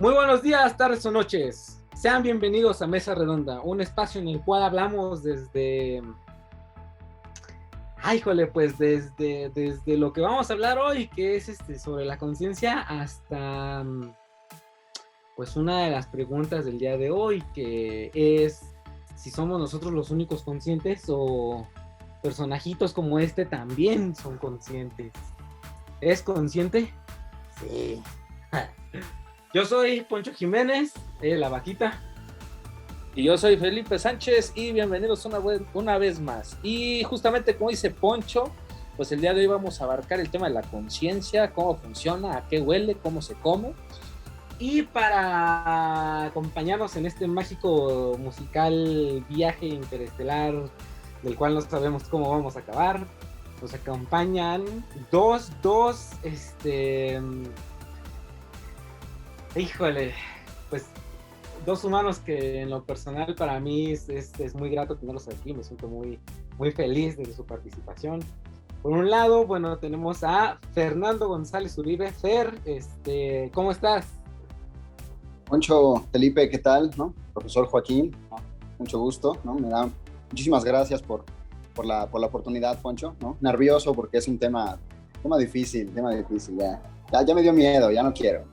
Muy buenos días, tardes o noches. Sean bienvenidos a Mesa Redonda, un espacio en el cual hablamos desde... Ay, jole, pues desde lo que vamos a hablar hoy, que es sobre la conciencia, hasta pues una de las preguntas del día de hoy, que es si somos nosotros los únicos conscientes o personajitos como este también son conscientes. ¿Es consciente? Sí. Yo soy Poncho Jiménez, la vaquita. Y yo soy Felipe Sánchez y bienvenidos una vez más. Y justamente como dice Poncho, pues el día de hoy vamos a abarcar el tema de la conciencia, cómo funciona, a qué huele, cómo se come. Y para acompañarnos en este mágico musical viaje interestelar, del cual no sabemos cómo vamos a acabar, nos acompañan híjole, pues dos humanos que en lo personal para mí es muy grato tenerlos aquí, me siento muy feliz de su participación. Por un lado, bueno, tenemos a Fernando González Uribe. Fer, ¿cómo estás? Poncho, Felipe, ¿qué tal? ¿No? Profesor Joaquín, ¿no? Mucho gusto, ¿no? Me da muchísimas gracias por la oportunidad, Poncho, ¿no? Nervioso porque es un tema difícil, ya me dio miedo, ya no quiero.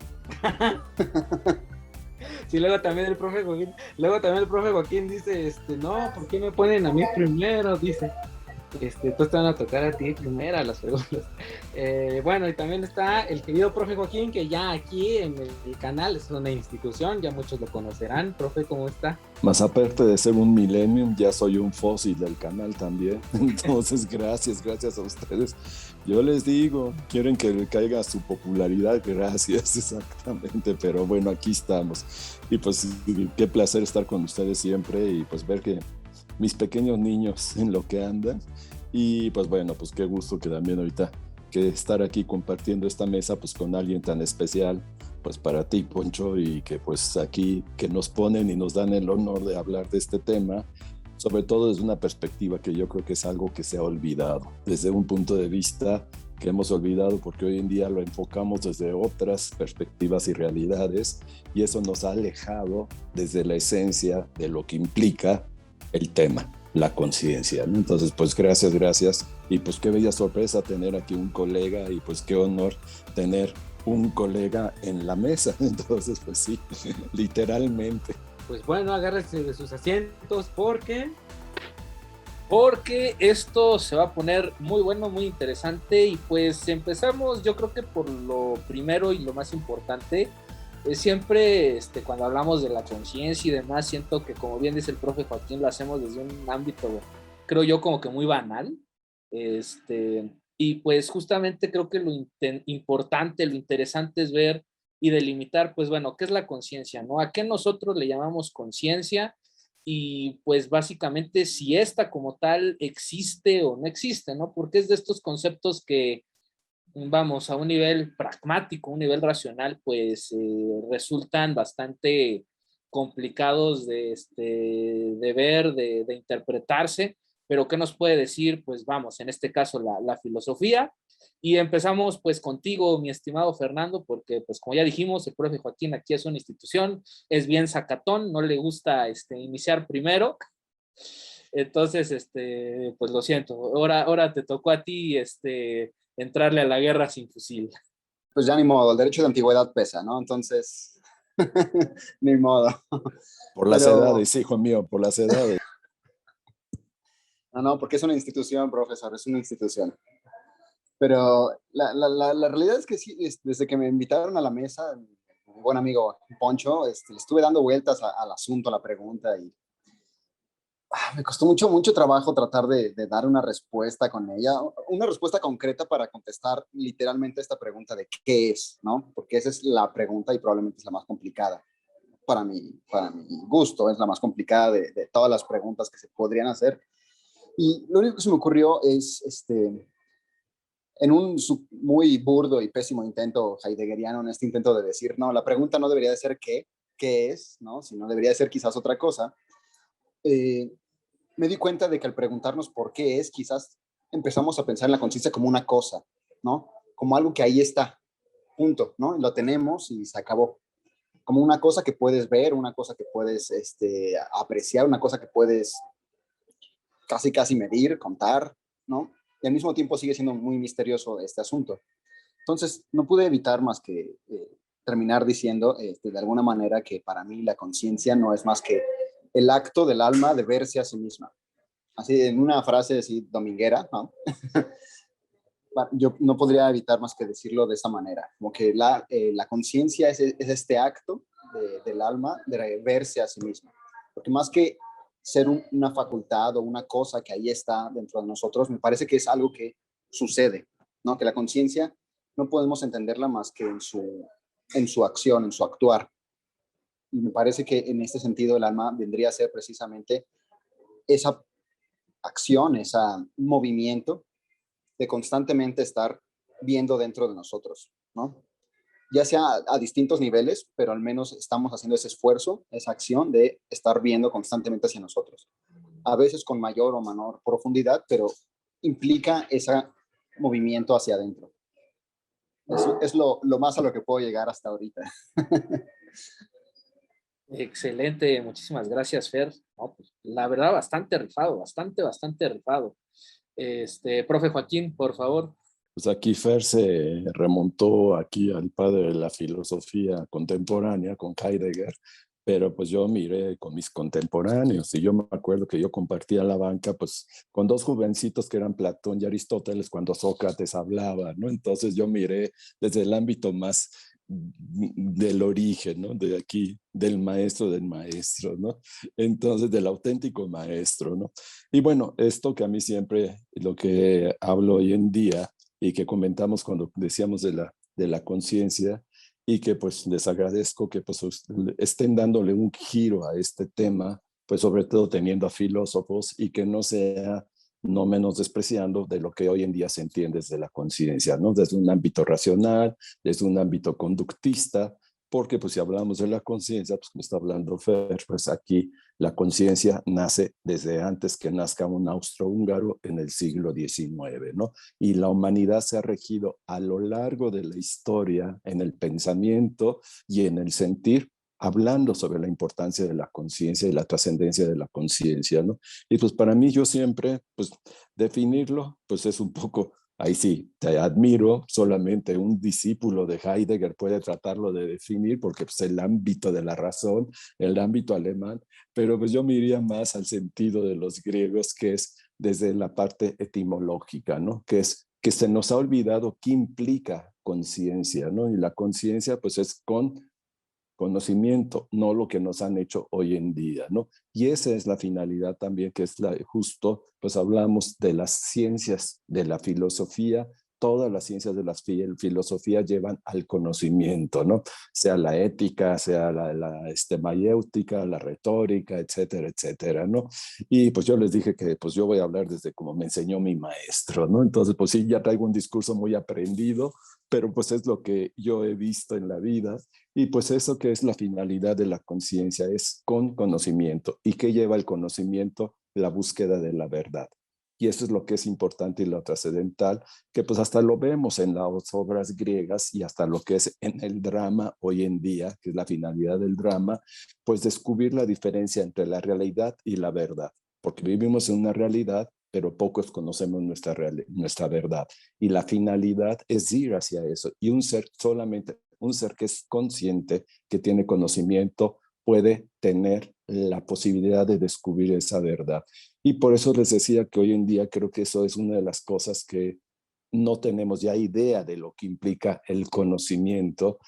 Sí, luego también el profe Joaquín dice, no, ¿por qué me ponen a mí primero? Dice, entonces te van a tocar a ti primero las preguntas. Bueno, y también está el querido profe Joaquín, que ya aquí en el canal es una institución, ya muchos lo conocerán. Profe, ¿cómo está? Más aparte de ser un millennium, ya soy un fósil del canal también. Entonces, gracias a ustedes. Yo les digo, quieren que le caiga su popularidad, gracias, exactamente. Pero bueno, aquí estamos. Y pues, qué placer estar con ustedes siempre y pues ver que mis pequeños niños en lo que andan. Y pues bueno, pues qué gusto que también ahorita que estar aquí compartiendo esta mesa pues con alguien tan especial pues para ti, Poncho, y que pues aquí que nos ponen y nos dan el honor de hablar de este tema, sobre todo desde una perspectiva que yo creo que es algo que se ha olvidado, desde un punto de vista que hemos olvidado porque hoy en día lo enfocamos desde otras perspectivas y realidades y eso nos ha alejado desde la esencia de lo que implica el tema, la conciencia, ¿no? Entonces, pues gracias y pues qué bella sorpresa tener aquí un colega y pues qué honor tener un colega en la mesa. Entonces, pues sí, literalmente. Pues bueno, agárrense de sus asientos porque esto se va a poner muy bueno, muy interesante. Y pues empezamos, yo creo que por lo primero y lo más importante. Siempre cuando hablamos de la conciencia y demás, siento que, como bien dice el profe Joaquín, lo hacemos desde un ámbito, creo yo, como que muy banal. Y pues justamente creo que lo importante, lo interesante es ver y delimitar, pues bueno, ¿qué es la conciencia, no? ¿A qué nosotros le llamamos conciencia? Y pues básicamente si esta como tal existe o no existe, ¿no? Porque es de estos conceptos que, vamos, a un nivel pragmático, un nivel racional, pues resultan bastante complicados de ver, de interpretarse, pero ¿qué nos puede decir? Pues vamos, en este caso la filosofía. Y empezamos pues contigo, mi estimado Fernando, porque pues como ya dijimos, el profe Joaquín aquí es una institución, es bien sacatón, no le gusta iniciar primero. Entonces, pues lo siento, ahora te tocó a ti entrarle a la guerra sin fusil. Pues ya ni modo, el derecho de antigüedad pesa, ¿no? Entonces, ni modo. Por las edades, hijo mío, por las edades. No, porque es una institución, profesor, es una institución. Pero la realidad es que sí, desde que me invitaron a la mesa, un buen amigo Poncho, le estuve dando vueltas al asunto, a la pregunta, y me costó mucho trabajo tratar de dar una respuesta con ella, una respuesta concreta para contestar literalmente esta pregunta de qué es, ¿no? Porque esa es la pregunta y probablemente es la más complicada. Para mi gusto, es la más complicada de todas las preguntas que se podrían hacer. Y lo único que se me ocurrió es, en un muy burdo y pésimo intento heideggeriano, en este intento de decir, no, la pregunta no debería de ser qué es, ¿no? Sino debería de ser quizás otra cosa. Me di cuenta de que al preguntarnos por qué es, quizás empezamos a pensar en la conciencia como una cosa, ¿no? Como algo que ahí está, punto, ¿no? Lo tenemos y se acabó. como una cosa que puedes ver, una cosa que puedes apreciar, una cosa que puedes casi medir, contar, ¿no? Y al mismo tiempo sigue siendo muy misterioso este asunto. Entonces, no pude evitar más que terminar diciendo de alguna manera que para mí la conciencia no es más que el acto del alma de verse a sí misma. Así, en una frase así dominguera, ¿no? Yo no podría evitar más que decirlo de esa manera, como que la conciencia es este acto del alma de verse a sí misma. Porque más que ser una facultad o una cosa que ahí está dentro de nosotros, me parece que es algo que sucede, ¿no? Que la conciencia no podemos entenderla más que en su acción, en su actuar. Y me parece que en este sentido el alma vendría a ser precisamente esa acción, ese movimiento de constantemente estar viendo dentro de nosotros, ¿no? Ya sea a distintos niveles, pero al menos estamos haciendo ese esfuerzo, esa acción de estar viendo constantemente hacia nosotros. A veces con mayor o menor profundidad, pero implica ese movimiento hacia adentro. Eso es lo más a lo que puedo llegar hasta ahorita. Excelente, muchísimas gracias, Fer. No, pues, la verdad, bastante rifado, bastante rifado. Profe Joaquín, por favor. Pues aquí Fer se remontó aquí al padre de la filosofía contemporánea con Heidegger, pero pues yo miré con mis contemporáneos y yo me acuerdo que yo compartía la banca pues con dos jovencitos que eran Platón y Aristóteles cuando Sócrates hablaba, ¿no? Entonces yo miré desde el ámbito más del origen, ¿no? De aquí, del maestro, ¿no? Entonces, del auténtico maestro, ¿no? Y bueno, esto que a mí siempre, lo que hablo hoy en día y que comentamos cuando decíamos de la conciencia y que pues les agradezco que pues estén dándole un giro a este tema, pues sobre todo teniendo a filósofos y que no sea no menos despreciando de lo que hoy en día se entiende desde la conciencia, ¿no? Desde un ámbito racional, desde un ámbito conductista, porque pues si hablamos de la conciencia, pues como está hablando Fer, pues aquí la conciencia nace desde antes que nazca un austrohúngaro en el siglo XIX, ¿no? Y la humanidad se ha regido a lo largo de la historia en el pensamiento y en el sentir, hablando sobre la importancia de la conciencia y la trascendencia de la conciencia, ¿no? Y pues para mí yo siempre, pues definirlo, pues es un poco, ahí sí, te admiro, solamente un discípulo de Heidegger puede tratarlo de definir, porque pues el ámbito de la razón, el ámbito alemán, pero pues yo me iría más al sentido de los griegos, que es desde la parte etimológica, ¿no? Que es que se nos ha olvidado qué implica conciencia, ¿no? Y la conciencia pues es con conocimiento, no lo que nos han hecho hoy en día, ¿no? Y esa es la finalidad también, que es justo, pues hablamos de las ciencias, de la filosofía, todas las ciencias de la filosofía llevan al conocimiento, ¿no? Sea la ética, sea la mayéutica, la retórica, etcétera, etcétera, ¿no? Y pues yo les dije que pues yo voy a hablar desde como me enseñó mi maestro, ¿no? Entonces pues sí, ya traigo un discurso muy aprendido, pero pues es lo que yo he visto en la vida. Y pues eso que es la finalidad de la conciencia, es con conocimiento. ¿Y qué lleva el conocimiento? La búsqueda de la verdad. Y eso es lo que es importante y lo trascendental, que pues hasta lo vemos en las obras griegas y hasta lo que es en el drama hoy en día, que es la finalidad del drama, pues descubrir la diferencia entre la realidad y la verdad. Porque vivimos en una realidad, pero pocos conocemos nuestra verdad. Y la finalidad es ir hacia eso. Y solamente un ser que es consciente, que tiene conocimiento, puede tener la posibilidad de descubrir esa verdad. Y por eso les decía que hoy en día creo que eso es una de las cosas que no tenemos ya idea de lo que implica el conocimiento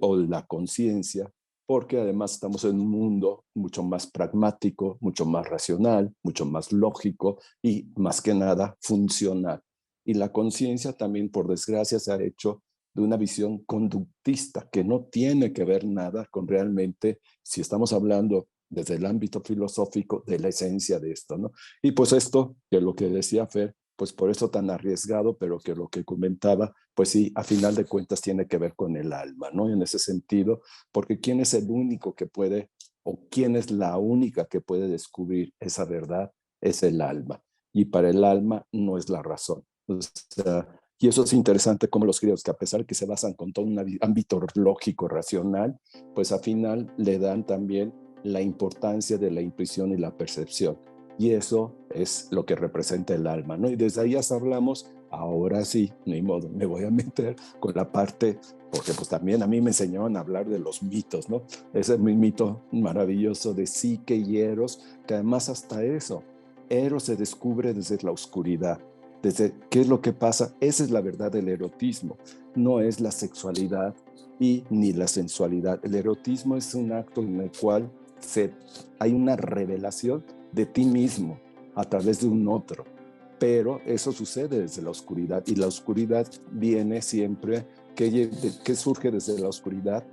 o la conciencia, porque además estamos en un mundo mucho más pragmático, mucho más racional, mucho más lógico y más que nada funcional. Y la conciencia también, por desgracia, se ha hecho de una visión conductista que no tiene que ver nada con realmente, si estamos hablando desde el ámbito filosófico, de la esencia de esto, ¿no? Y pues esto, que lo que decía Fer, pues por eso tan arriesgado, pero que lo que comentaba, pues sí, a final de cuentas tiene que ver con el alma, ¿no? En ese sentido, porque ¿quién es el único que puede, o quién es la única que puede descubrir esa verdad? Es el alma. Y para el alma no es la razón. O sea, Y eso es interesante como los griegos, que a pesar de que se basan con todo un ámbito lógico, racional, pues al final le dan también la importancia de la intuición y la percepción. Y eso es lo que representa el alma, ¿no? Y desde ahí hasta hablamos, ahora sí, ni modo, me voy a meter con la parte, porque pues también a mí me enseñaron a hablar de los mitos, ¿no? Ese es mi mito maravilloso de Psique y Eros, que además hasta eso, Eros se descubre desde la oscuridad, desde qué es lo que pasa. Esa es la verdad del erotismo, no es la sexualidad y ni la sensualidad. El erotismo es un acto en el cual hay una revelación de ti mismo a través de un otro, pero eso sucede desde la oscuridad, y la oscuridad viene siempre, ¿qué surge desde la oscuridad?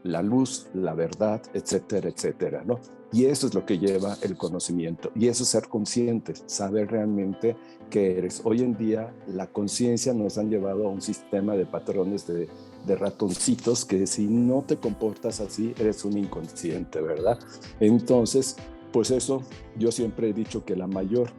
La luz, la verdad, etcétera, etcétera, ¿no? Y eso es lo que lleva el conocimiento, y eso es ser conscientes, saber realmente qué eres. Hoy en día la conciencia nos han llevado a un sistema de patrones de ratoncitos, que si no te comportas así, eres un inconsciente, ¿verdad? Entonces, pues eso, yo siempre he dicho que la mayor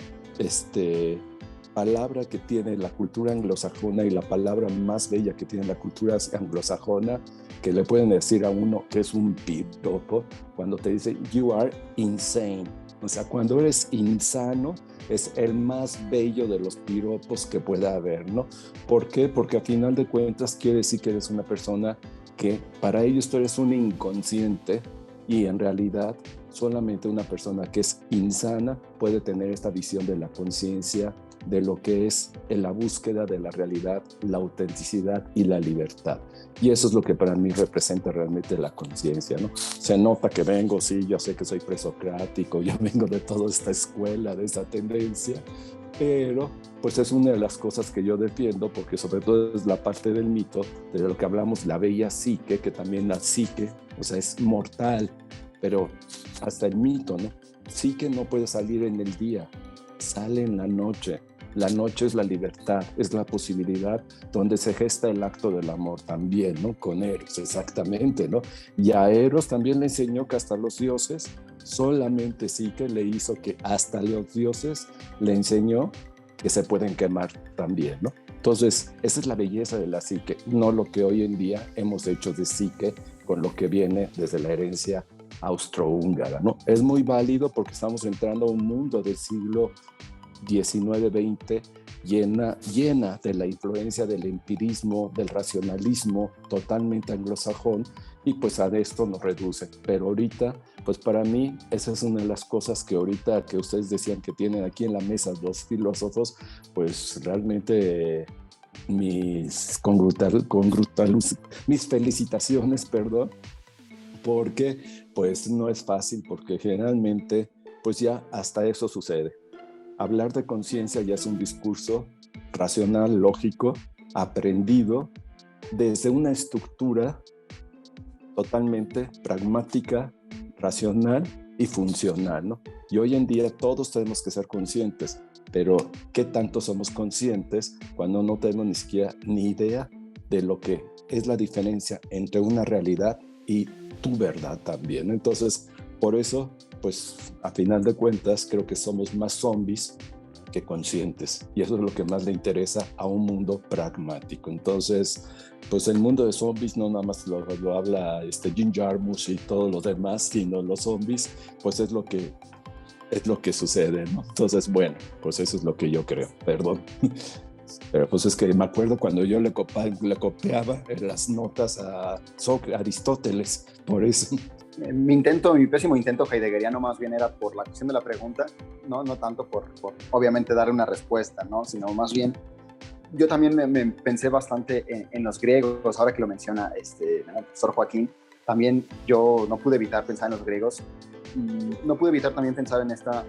palabra que tiene la cultura anglosajona, y la palabra más bella que tiene la cultura anglosajona, que le pueden decir a uno que es un piropo, cuando te dicen you are insane. O sea, cuando eres insano, es el más bello de los piropos que pueda haber, ¿no? ¿Por qué? Porque a final de cuentas quiere decir que eres una persona que para ellos tú eres un inconsciente, y en realidad solamente una persona que es insana puede tener esta visión de la conciencia, de lo que es la búsqueda de la realidad, la autenticidad y la libertad. Y eso es lo que para mí representa realmente la conciencia, ¿no? Se nota que vengo, sí, yo sé que soy presocrático, yo vengo de toda esta escuela, de esta tendencia, pero pues es una de las cosas que yo defiendo, porque sobre todo es la parte del mito, de lo que hablamos, la bella psique, que también la psique, o sea, es mortal, pero hasta el mito, ¿no? Psique no puede salir en el día, sale en la noche. La noche es la libertad, es la posibilidad donde se gesta el acto del amor también, ¿no? Con Eros, exactamente, ¿no? Y a Eros también le enseñó que hasta los dioses, solamente Psique le hizo que hasta los dioses le enseñó que se pueden quemar también, ¿no? Entonces, esa es la belleza de la psique, no lo que hoy en día hemos hecho de psique con lo que viene desde la herencia austrohúngara, ¿no? Es muy válido porque estamos entrando a un mundo del siglo 19-20 llena de la influencia del empirismo, del racionalismo totalmente anglosajón, y pues a esto nos reduce. Pero ahorita, pues para mí, esa es una de las cosas que ahorita que ustedes decían que tienen aquí en la mesa dos filósofos, pues realmente mis felicitaciones, perdón, porque pues no es fácil, porque generalmente pues ya hasta eso sucede. Hablar de conciencia ya es un discurso racional, lógico, aprendido desde una estructura totalmente pragmática, racional y funcional, ¿no? Y hoy en día todos tenemos que ser conscientes, pero ¿qué tanto somos conscientes cuando no tenemos ni siquiera ni idea de lo que es la diferencia entre una realidad y tu verdad también? Entonces, por eso, pues a final de cuentas, creo que somos más zombies que conscientes, y eso es lo que más le interesa a un mundo pragmático. Entonces, pues el mundo de zombies no nada más lo habla Jim Jarmusch y todos los demás, sino los zombies, pues es lo que sucede, ¿no? Entonces, bueno, pues eso es lo que yo creo, perdón. Pero pues es que me acuerdo cuando yo le copiaba las notas a Aristóteles, por eso. Mi pésimo intento heideggeriano más bien era por la cuestión de la pregunta, no tanto por obviamente darle una respuesta, ¿no? Sino más bien, yo también me pensé bastante en los griegos, ahora que lo menciona el profesor Joaquín, también yo no pude evitar pensar en los griegos, y no pude evitar también pensar en esta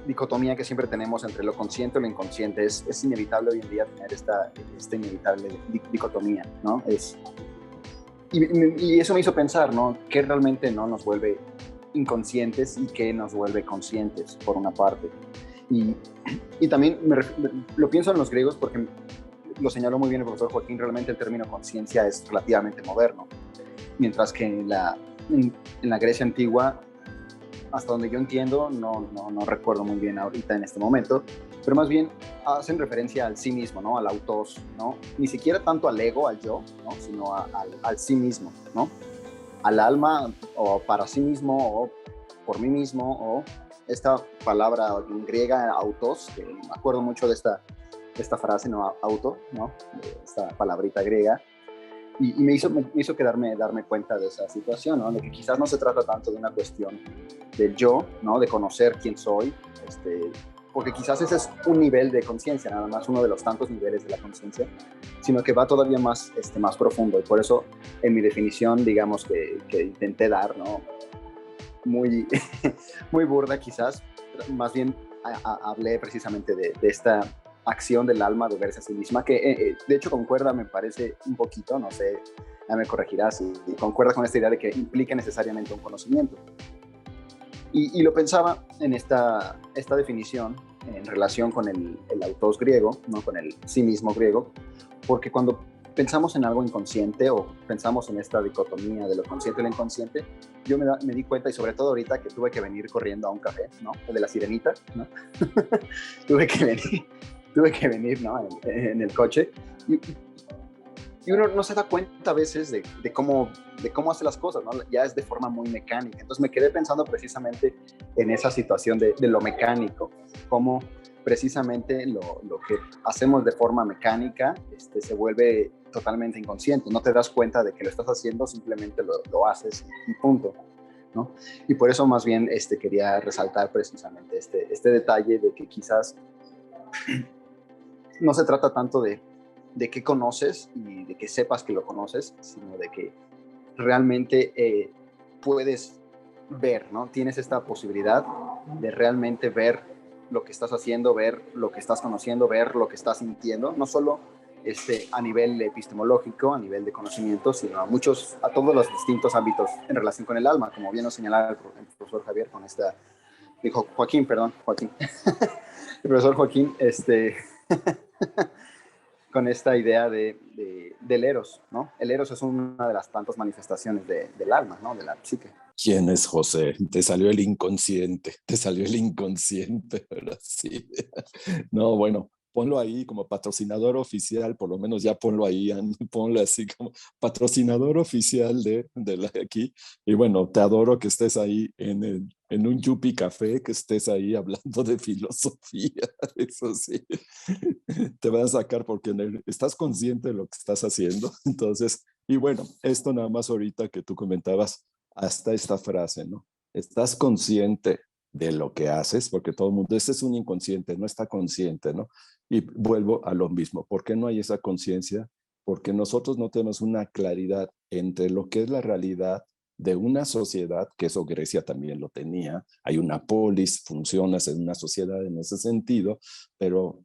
dicotomía que siempre tenemos entre lo consciente y lo inconsciente. Es inevitable hoy en día tener esta inevitable dicotomía, ¿no? Y eso me hizo pensar, ¿no? ¿Qué realmente no nos vuelve inconscientes y qué nos vuelve conscientes, por una parte? Y también lo pienso en los griegos porque lo señaló muy bien el profesor Joaquín, realmente el término conciencia es relativamente moderno, mientras que en la Grecia antigua, hasta donde yo entiendo, no recuerdo muy bien ahorita en este momento, pero más bien hacen referencia al sí mismo, ¿no? Al autos, ¿no? Ni siquiera tanto al ego, al yo, ¿no? Sino al sí mismo, ¿no? Al alma, o para sí mismo, o por mí mismo, o esta palabra griega, autos, que me acuerdo mucho de esta frase, ¿no? Auto, ¿no? Esta palabrita griega, y me hizo darme cuenta de esa situación, ¿no? De que quizás no se trata tanto de una cuestión del yo, ¿no? De conocer quién soy, porque quizás ese es un nivel de conciencia, nada más uno de los tantos niveles de la conciencia, sino que va todavía más, más profundo, y por eso en mi definición, digamos, que intenté dar, ¿no? Muy, muy burda quizás, más bien hablé precisamente de esta acción del alma de verse a sí misma, que de hecho concuerda, me parece, un poquito, no sé, ya me corregirás, y concuerda con esta idea de que implica necesariamente un conocimiento. Y lo pensaba en esta definición en relación con el autos griego, ¿no? Con el sí mismo griego, porque cuando pensamos en algo inconsciente o pensamos en esta dicotomía de lo consciente y lo inconsciente, yo me di cuenta, y sobre todo ahorita que tuve que venir corriendo a un café, ¿no? El de la Sirenita, ¿no? tuve que venir, ¿no? En el coche, y uno no se da cuenta a veces de cómo hace las cosas, ¿no? Ya es de forma muy mecánica. Entonces me quedé pensando precisamente en esa situación de lo mecánico, cómo precisamente lo que hacemos de forma mecánica se vuelve totalmente inconsciente. No te das cuenta de que lo estás haciendo, simplemente lo haces y punto, ¿no? Y por eso más bien quería resaltar precisamente este detalle de que quizás no se trata tanto de qué conoces y de que sepas que lo conoces, sino de que realmente puedes ver, ¿no? Tienes esta posibilidad de realmente ver lo que estás haciendo, ver lo que estás conociendo, ver lo que estás sintiendo, no solo a nivel epistemológico, a nivel de conocimiento, sino a todos los distintos ámbitos en relación con el alma, como bien nos señalaba el profesor Javier con dijo Joaquín, el profesor Joaquín, con esta idea del eros, ¿no? El eros es una de las tantas manifestaciones del alma, ¿no? De la psique. ¿Quién es José? Te salió el inconsciente, ahora sí. No, bueno, ponlo ahí como patrocinador oficial, por lo menos ya ponlo ahí, ponlo así como patrocinador oficial de aquí. Y bueno, te adoro que estés ahí en un Yupi Café, que estés ahí hablando de filosofía, eso sí. Te van a sacar porque estás consciente de lo que estás haciendo. Entonces, y bueno, esto nada más ahorita que tú comentabas, hasta esta frase, ¿no? Estás consciente de lo que haces, porque todo el mundo, ese es un inconsciente, no está consciente, ¿no? Y vuelvo a lo mismo, ¿por qué no hay esa conciencia? Porque nosotros no tenemos una claridad entre lo que es la realidad de una sociedad, que eso Grecia también lo tenía, hay una polis, funcionas en una sociedad en ese sentido, pero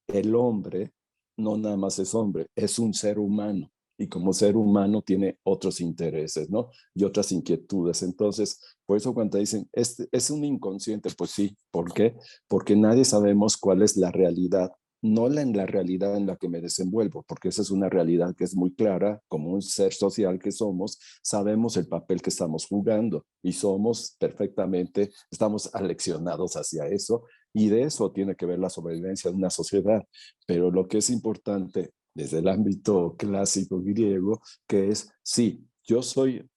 el hombre no nada más es hombre, es un ser humano, y como ser humano tiene otros intereses, ¿no? Y otras inquietudes. Entonces, por eso cuando dicen, es un inconsciente, pues sí. ¿Por qué? Porque nadie sabemos cuál es la realidad, no en la realidad en la que me desenvuelvo, porque esa es una realidad que es muy clara, como un ser social que somos, sabemos el papel que estamos jugando y somos perfectamente, estamos aleccionados hacia eso, y de eso tiene que ver la sobrevivencia de una sociedad. Pero lo que es importante desde el ámbito clásico griego, que es, sí, yo soy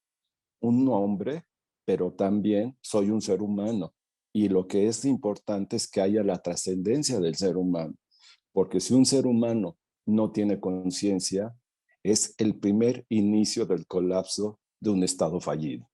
un hombre, pero también soy un ser humano. Y lo que es importante es que haya la trascendencia del ser humano, porque si un ser humano no tiene conciencia, es el primer inicio del colapso de un estado fallido.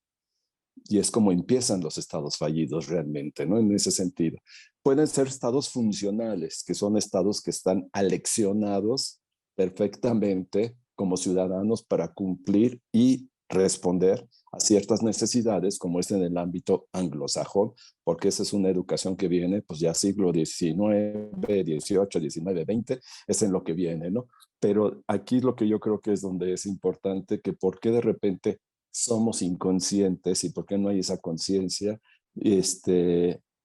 Y es como empiezan los estados fallidos realmente, ¿no? En ese sentido. Pueden ser estados funcionales, que son estados que están aleccionados perfectamente como ciudadanos para cumplir y responder a ciertas necesidades, como es en el ámbito anglosajón, porque esa es una educación que viene, pues ya siglo XIX, XVIII, XIX, XX, es en lo que viene, ¿no? Pero aquí lo que yo creo que es donde es importante, que por qué de repente somos inconscientes y por qué no hay esa conciencia,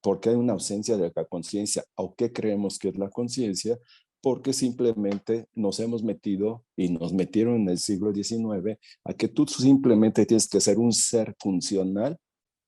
por qué hay una ausencia de la conciencia o qué creemos que es la conciencia, porque simplemente nos hemos metido y nos metieron en el siglo XIX a que tú simplemente tienes que ser un ser funcional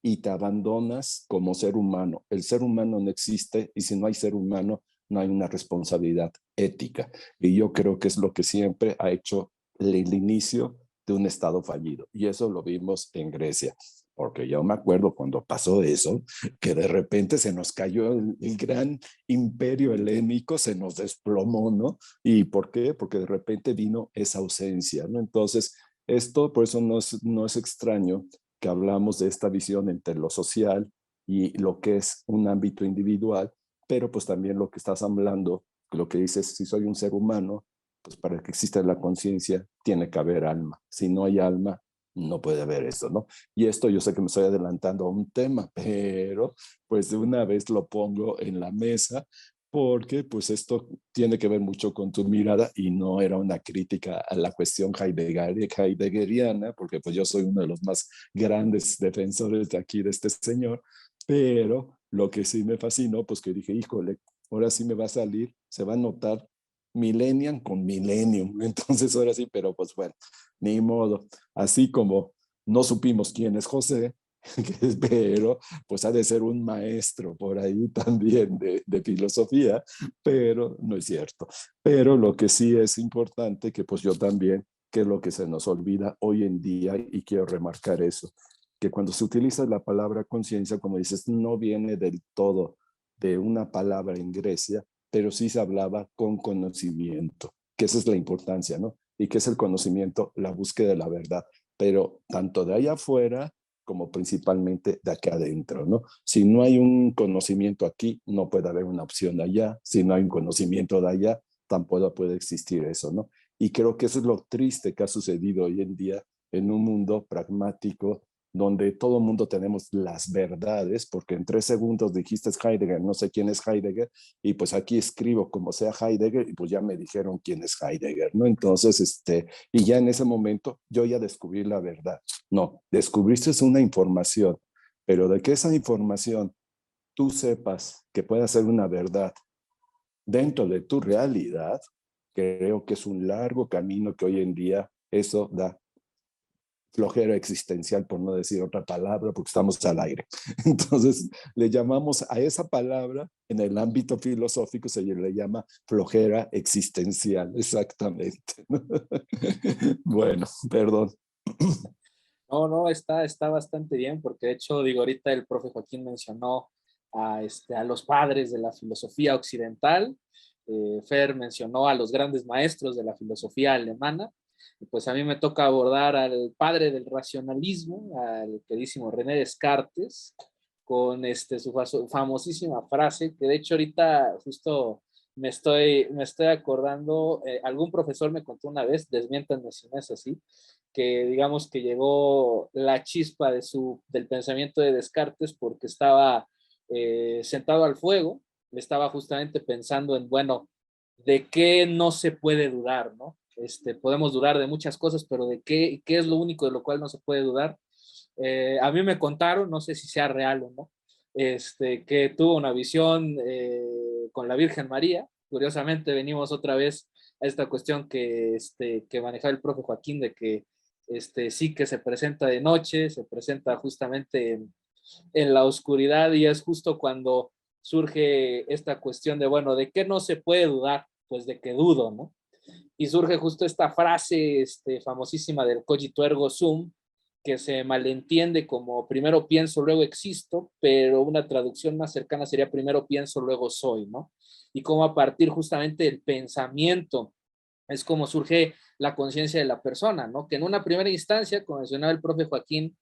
y te abandonas como ser humano. El ser humano no existe y si no hay ser humano, no hay una responsabilidad ética. Y yo creo que es lo que siempre ha hecho el inicio de un Estado fallido. Y eso lo vimos en Grecia. Porque yo me acuerdo cuando pasó eso, que de repente se nos cayó el gran imperio helénico, se nos desplomó, ¿no? ¿Y por qué? Porque de repente vino esa ausencia, ¿no? Entonces, esto, por eso no es extraño que hablamos de esta visión entre lo social y lo que es un ámbito individual, pero pues también lo que estás hablando, lo que dices, si soy un ser humano, pues para que exista la conciencia tiene que haber alma. Si no hay alma, no puede haber eso, ¿no? Y esto yo sé que me estoy adelantando a un tema, pero pues de una vez lo pongo en la mesa porque pues esto tiene que ver mucho con tu mirada y no era una crítica a la cuestión heideggeriana, porque pues yo soy uno de los más grandes defensores de aquí de este señor, pero lo que sí me fascinó, pues que dije, híjole, ahora sí me va a salir, se va a notar millennium con millennium, entonces ahora sí, pero pues bueno, ni modo, así como no supimos quién es José, pero pues ha de ser un maestro por ahí también de filosofía, pero no es cierto. Pero lo que sí es importante, que pues yo también, que es lo que se nos olvida hoy en día, y quiero remarcar eso, que cuando se utiliza la palabra conciencia, como dices, no viene del todo de una palabra en Grecia, pero sí se hablaba con conocimiento, que esa es la importancia, ¿no? Y que es el conocimiento, la búsqueda de la verdad, pero tanto de allá afuera como principalmente de acá adentro, ¿no? Si no hay un conocimiento aquí, no puede haber una opción allá. Si no hay un conocimiento de allá, tampoco puede existir eso, ¿no? Y creo que eso es lo triste que ha sucedido hoy en día en un mundo pragmático donde todo el mundo tenemos las verdades, porque en 3 segundos dijiste Heidegger, no sé quién es Heidegger, y pues aquí escribo como sea Heidegger, y pues ya me dijeron quién es Heidegger, ¿no? Entonces, y ya en ese momento yo ya descubrí la verdad. No, descubriste una información, pero de que esa información tú sepas que puede ser una verdad dentro de tu realidad, creo que es un largo camino que hoy en día eso da flojera existencial, por no decir otra palabra, porque estamos al aire. Entonces, le llamamos a esa palabra, en el ámbito filosófico se le llama flojera existencial, exactamente. Bueno, perdón. No, no, está bastante bien, porque de hecho, digo, ahorita el profe Joaquín mencionó a los padres de la filosofía occidental, Fer mencionó a los grandes maestros de la filosofía alemana, y pues a mí me toca abordar al padre del racionalismo, al queridísimo René Descartes, con su famosísima frase, que de hecho ahorita justo me estoy acordando, algún profesor me contó una vez, desmiéntanme si no es así, que digamos que llegó la chispa del pensamiento de Descartes porque estaba sentado al fuego, estaba justamente pensando en, bueno, ¿de qué no se puede dudar, no? Podemos dudar de muchas cosas, pero ¿de qué es lo único de lo cual no se puede dudar? A mí me contaron, no sé si sea real o no, que tuvo una visión con la Virgen María. Curiosamente venimos otra vez a esta cuestión que manejaba el profe Joaquín, de que sí que se presenta de noche, se presenta justamente en la oscuridad, y es justo cuando surge esta cuestión de, bueno, ¿de qué no se puede dudar? Pues de que dudo, ¿no? Y surge justo esta frase famosísima del cogito ergo sum, que se malentiende como primero pienso, luego existo, pero una traducción más cercana sería primero pienso, luego soy, ¿no? Y cómo a partir justamente del pensamiento es como surge la conciencia de la persona, ¿no? Que en una primera instancia, como mencionaba el profe Joaquín,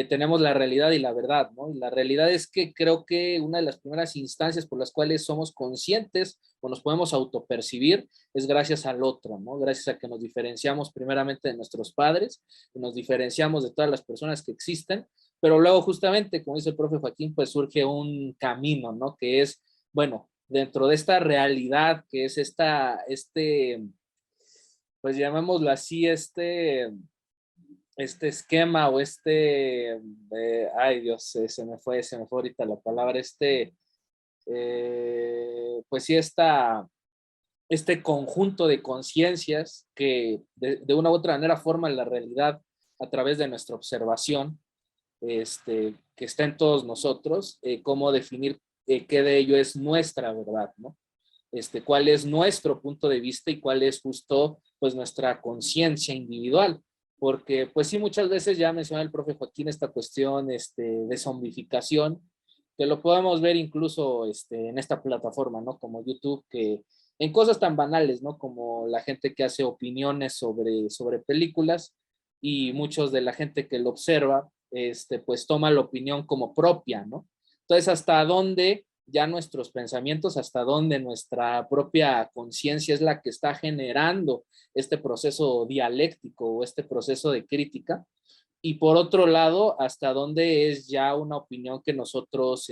tenemos la realidad y la verdad, ¿no? Y la realidad es que creo que una de las primeras instancias por las cuales somos conscientes o nos podemos autopercibir es gracias al otro, ¿no? Gracias a que nos diferenciamos primeramente de nuestros padres, y nos diferenciamos de todas las personas que existen, pero luego justamente, como dice el profe Joaquín, pues surge un camino, ¿no? Que es, bueno, dentro de esta realidad, que es pues llamémoslo así, este esquema o ay Dios, se me fue ahorita la palabra, pues sí, este conjunto de conciencias que de una u otra manera forman la realidad a través de nuestra observación, que está en todos nosotros, cómo definir qué de ello es nuestra verdad, ¿no? cuál es nuestro punto de vista y cuál es justo pues nuestra conciencia individual. Porque pues sí, muchas veces ya menciona el profe Joaquín esta cuestión de zombificación, que lo podemos ver incluso en esta plataforma, ¿no? Como YouTube, que en cosas tan banales, ¿no? Como la gente que hace opiniones sobre películas y muchos de la gente que lo observa, pues toma la opinión como propia, ¿no? Entonces, ¿hasta dónde ya nuestros pensamientos, hasta dónde nuestra propia conciencia es la que está generando este proceso dialéctico o este proceso de crítica? Y por otro lado, hasta dónde es ya una opinión que nosotros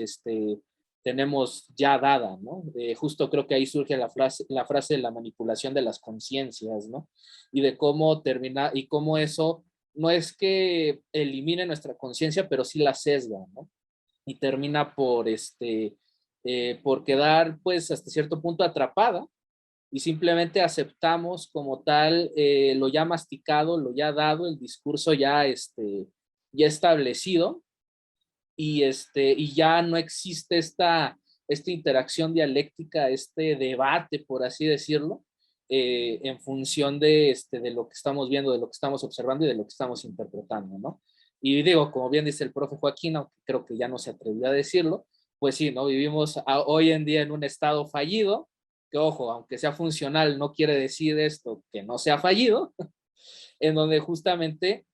tenemos ya dada, ¿no? Justo creo que ahí surge la frase de la manipulación de las conciencias, ¿no? Y de cómo termina, y cómo eso no es que elimine nuestra conciencia, pero sí la sesga, ¿no? Y termina por quedar, pues, hasta cierto punto atrapada y simplemente aceptamos como tal lo ya masticado, lo ya dado, el discurso ya establecido y ya no existe esta interacción dialéctica, este debate, por así decirlo, en función de lo que estamos viendo, de lo que estamos observando y de lo que estamos interpretando, ¿no? Y digo, como bien dice el profe Joaquín, aunque creo que ya no se atrevió a decirlo, pues sí, ¿no? Vivimos hoy en día en un estado fallido, que ojo, aunque sea funcional, no quiere decir esto que no sea fallido, en donde justamente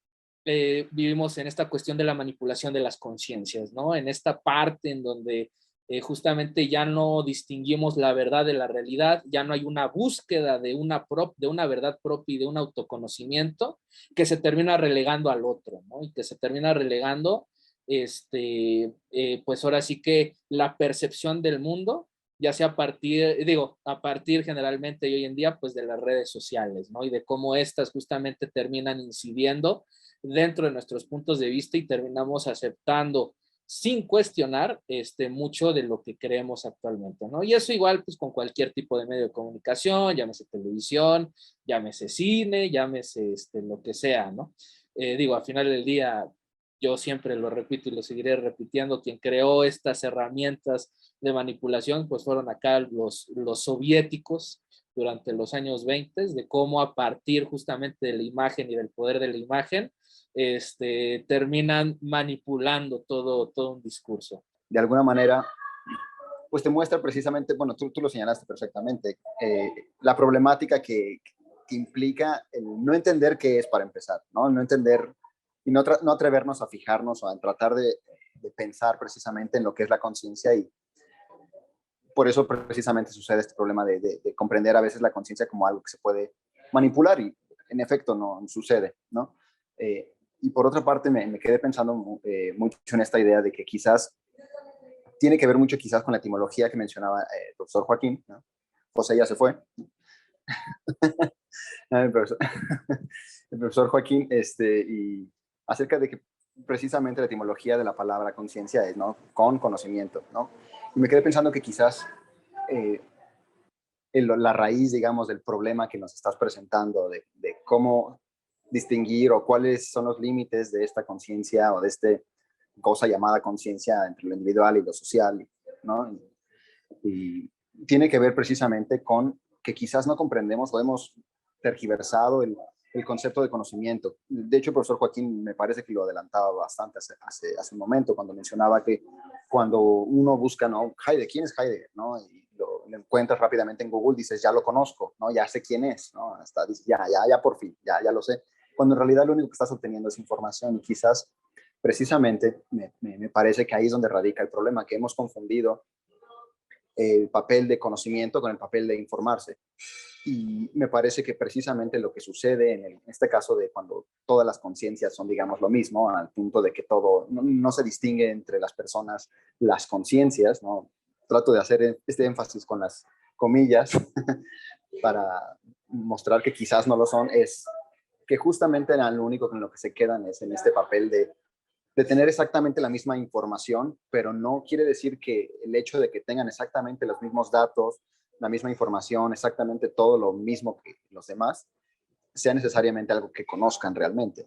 vivimos en esta cuestión de la manipulación de las conciencias, ¿no? En esta parte en donde justamente ya no distinguimos la verdad de la realidad, ya no hay una búsqueda de una verdad propia y de un autoconocimiento que se termina relegando al otro, ¿no? Y que se termina relegando, pues ahora sí que la percepción del mundo, ya sea a partir generalmente y hoy en día, pues de las redes sociales, ¿no? Y de cómo estas justamente terminan incidiendo dentro de nuestros puntos de vista y terminamos aceptando sin cuestionar mucho de lo que creemos actualmente, ¿no? Y eso igual pues con cualquier tipo de medio de comunicación, llámese televisión, llámese cine, llámese lo que sea, ¿no? Digo, al final del día, yo siempre lo repito y lo seguiré repitiendo, quien creó estas herramientas de manipulación pues fueron acá los soviéticos durante los años 20, de cómo a partir justamente de la imagen y del poder de la imagen, terminan manipulando todo un discurso. De alguna manera, pues te muestra precisamente, bueno, tú lo señalaste perfectamente, la problemática que implica el no entender qué es para empezar, ¿no? No entender y no atrevernos a fijarnos o a tratar de pensar precisamente en lo que es la conciencia, y por eso precisamente sucede este problema de comprender a veces la conciencia como algo que se puede manipular, y en efecto no sucede, ¿no? Y por otra parte me quedé pensando mucho en esta idea de que quizás tiene que ver mucho quizás con la etimología que mencionaba el profesor Joaquín, ¿no? José ya se fue. el, profesor, el profesor Joaquín, y acerca de que precisamente la etimología de la palabra conciencia es, ¿no? Con conocimiento, ¿no? Y me quedé pensando que quizás la raíz, digamos, del problema que nos estás presentando, de cómo distinguir o cuáles son los límites de esta conciencia o de esta cosa llamada conciencia entre lo individual y lo social, ¿no? Y tiene que ver precisamente con que quizás no comprendemos o hemos tergiversado el concepto de conocimiento. De hecho, el profesor Joaquín me parece que lo adelantaba bastante hace un momento, cuando mencionaba que cuando uno busca, ¿no? Heidegger, ¿quién es Heidegger? ¿No? Y lo encuentras rápidamente en Google, dices, ya lo conozco, ¿no? Ya sé quién es, ¿no? Hasta, ya por fin, ya lo sé. Cuando en realidad lo único que estás obteniendo es información, y quizás precisamente me parece que ahí es donde radica el problema, que hemos confundido el papel de conocimiento con el papel de informarse. Y me parece que precisamente lo que sucede en este caso de cuando todas las conciencias son, digamos, lo mismo, al punto de que todo no se distingue entre las personas, las conciencias, ¿no? Trato de hacer este énfasis con las comillas para mostrar que quizás no lo son, es que justamente lo único con lo que se quedan es en este papel de tener exactamente la misma información, pero no quiere decir que el hecho de que tengan exactamente los mismos datos, la misma información, exactamente todo lo mismo que los demás, sea necesariamente algo que conozcan realmente.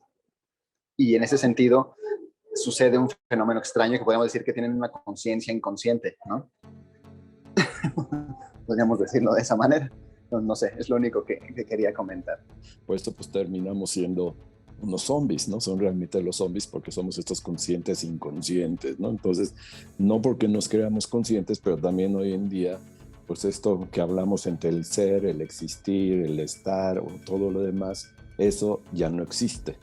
Y en ese sentido, sucede un fenómeno extraño que podemos decir que tienen una conciencia inconsciente, ¿no? podríamos decirlo de esa manera. No, no sé, es lo único que quería comentar. Por esto pues terminamos siendo unos zombies, ¿no? Son realmente los zombies porque somos estos conscientes inconscientes, ¿no? Entonces, no porque nos creamos conscientes, pero también hoy en día, pues esto que hablamos entre el ser, el existir, el estar o todo lo demás, eso ya no existe.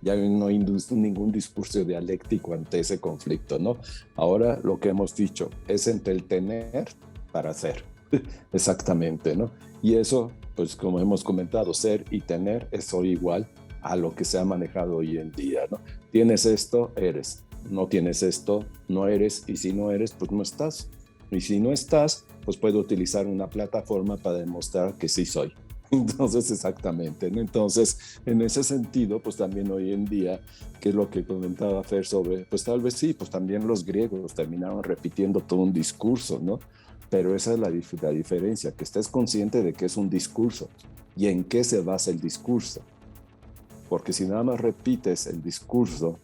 Ya no hay ningún discurso dialéctico ante ese conflicto, ¿no? Ahora lo que hemos dicho es entre el tener para ser. Exactamente, ¿no? Y eso, pues como hemos comentado, ser y tener es hoy igual a lo que se ha manejado hoy en día, ¿no? Tienes esto, eres. No tienes esto, no eres. Y si no eres, pues no estás. Y si no estás, pues puedo utilizar una plataforma para demostrar que sí soy. Entonces, exactamente, ¿no? Entonces, en ese sentido, pues también hoy en día, que es lo que comentaba Fer sobre, pues tal vez sí, pues también los griegos terminaron repitiendo todo un discurso, ¿no? Pero esa es la diferencia, que estés consciente de que es un discurso y en qué se basa el discurso. Porque si nada más repites el discurso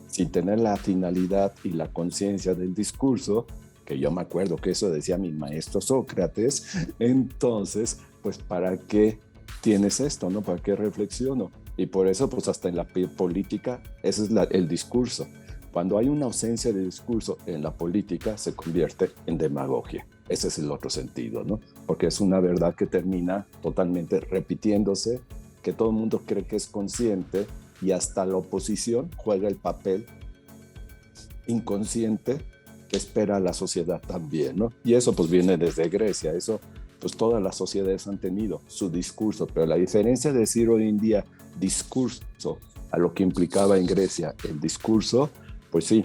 sin tener la finalidad y la conciencia del discurso, que yo me acuerdo que eso decía mi maestro Sócrates, entonces, pues ¿para qué tienes esto, no? ¿Para qué reflexiono? Y por eso, pues hasta en la política, ese es el discurso. Cuando hay una ausencia de discurso en la política, se convierte en demagogia. Ese es el otro sentido, ¿no? Porque es una verdad que termina totalmente repitiéndose, que todo el mundo cree que es consciente y hasta la oposición juega el papel inconsciente que espera la sociedad también, ¿no? Y eso pues viene desde Grecia, eso pues todas las sociedades han tenido su discurso, pero la diferencia de decir hoy en día discurso a lo que implicaba en Grecia el discurso, pues sí,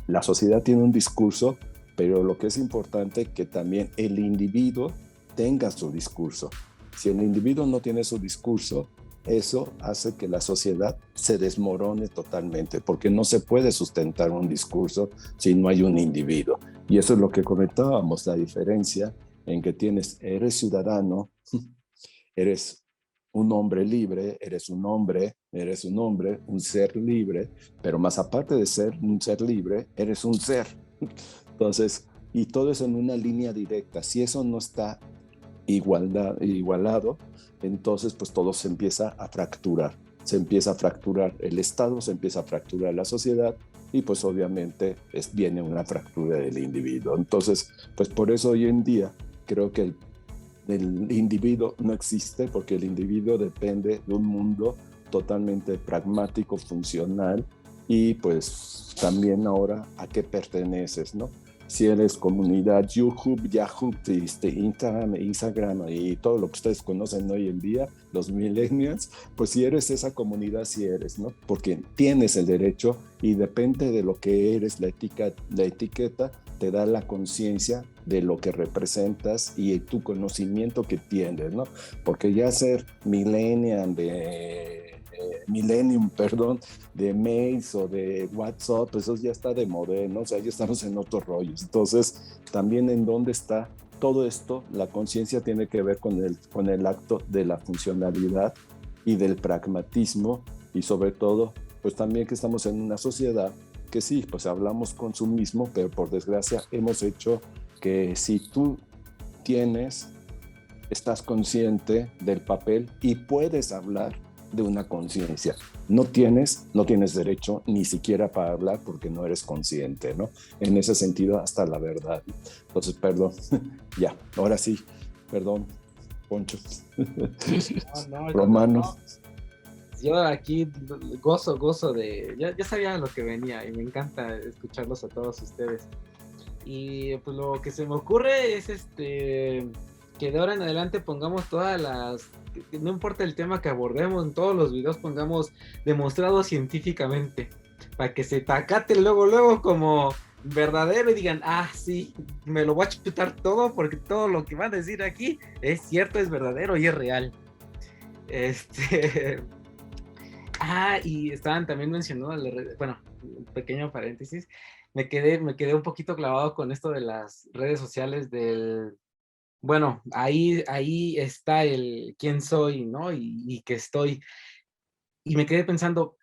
la sociedad tiene un discurso, pero lo que es importante es que también el individuo tenga su discurso. Si el individuo no tiene su discurso, eso hace que la sociedad se desmorone totalmente, porque no se puede sustentar un discurso si no hay un individuo. Y eso es lo que comentábamos, la diferencia en que eres ciudadano, eres un hombre libre, eres un hombre, un ser libre, pero más aparte de ser un ser libre, eres un ser. Entonces, y todo eso en una línea directa. Si eso no está igualado, entonces pues todo se empieza a fracturar. Se empieza a fracturar el Estado, se empieza a fracturar la sociedad y pues obviamente viene una fractura del individuo. Entonces, pues por eso hoy en día creo que el individuo no existe, porque el individuo depende de un mundo totalmente pragmático, funcional, y pues también ahora a qué perteneces, ¿no? Si eres comunidad YouTube, Yahoo, Instagram y todo lo que ustedes conocen hoy en día, los millennials, pues si eres esa comunidad, sí eres, ¿no? Porque tienes el derecho y depende de lo que eres, la etiqueta te da la conciencia de lo que representas y tu conocimiento que tienes, ¿no? Porque ya ser millennium de mails o de WhatsApp, pues eso ya está de moda, ¿no? O sea, ya estamos en otros rollos. Entonces, también en dónde está todo esto, la conciencia tiene que ver con el acto de la funcionalidad y del pragmatismo, y sobre todo, pues también que estamos en una sociedad que sí, pues hablamos consumismo, pero por desgracia hemos hecho que si tú estás consciente del papel y puedes hablar de una conciencia. No tienes derecho ni siquiera para hablar porque no eres consciente, ¿no? En ese sentido, hasta la verdad. Entonces, perdón, ya, ahora sí, perdón, Poncho. Romano. No. Yo aquí gozo de... Ya sabía lo que venía y me encanta escucharlos a todos ustedes. Y pues lo que se me ocurre es que de ahora en adelante pongamos todas las... No importa el tema que abordemos, en todos los videos pongamos demostrado científicamente, para que se tacate luego como verdadero y digan, ah, sí, me lo voy a chutar todo porque todo lo que van a decir aquí es cierto, es verdadero y es real. Y estaban también mencionando, bueno, un pequeño paréntesis, me quedé un poquito clavado con esto de las redes sociales bueno, ahí está el quién soy, ¿no? Y que estoy. Y me quedé pensando,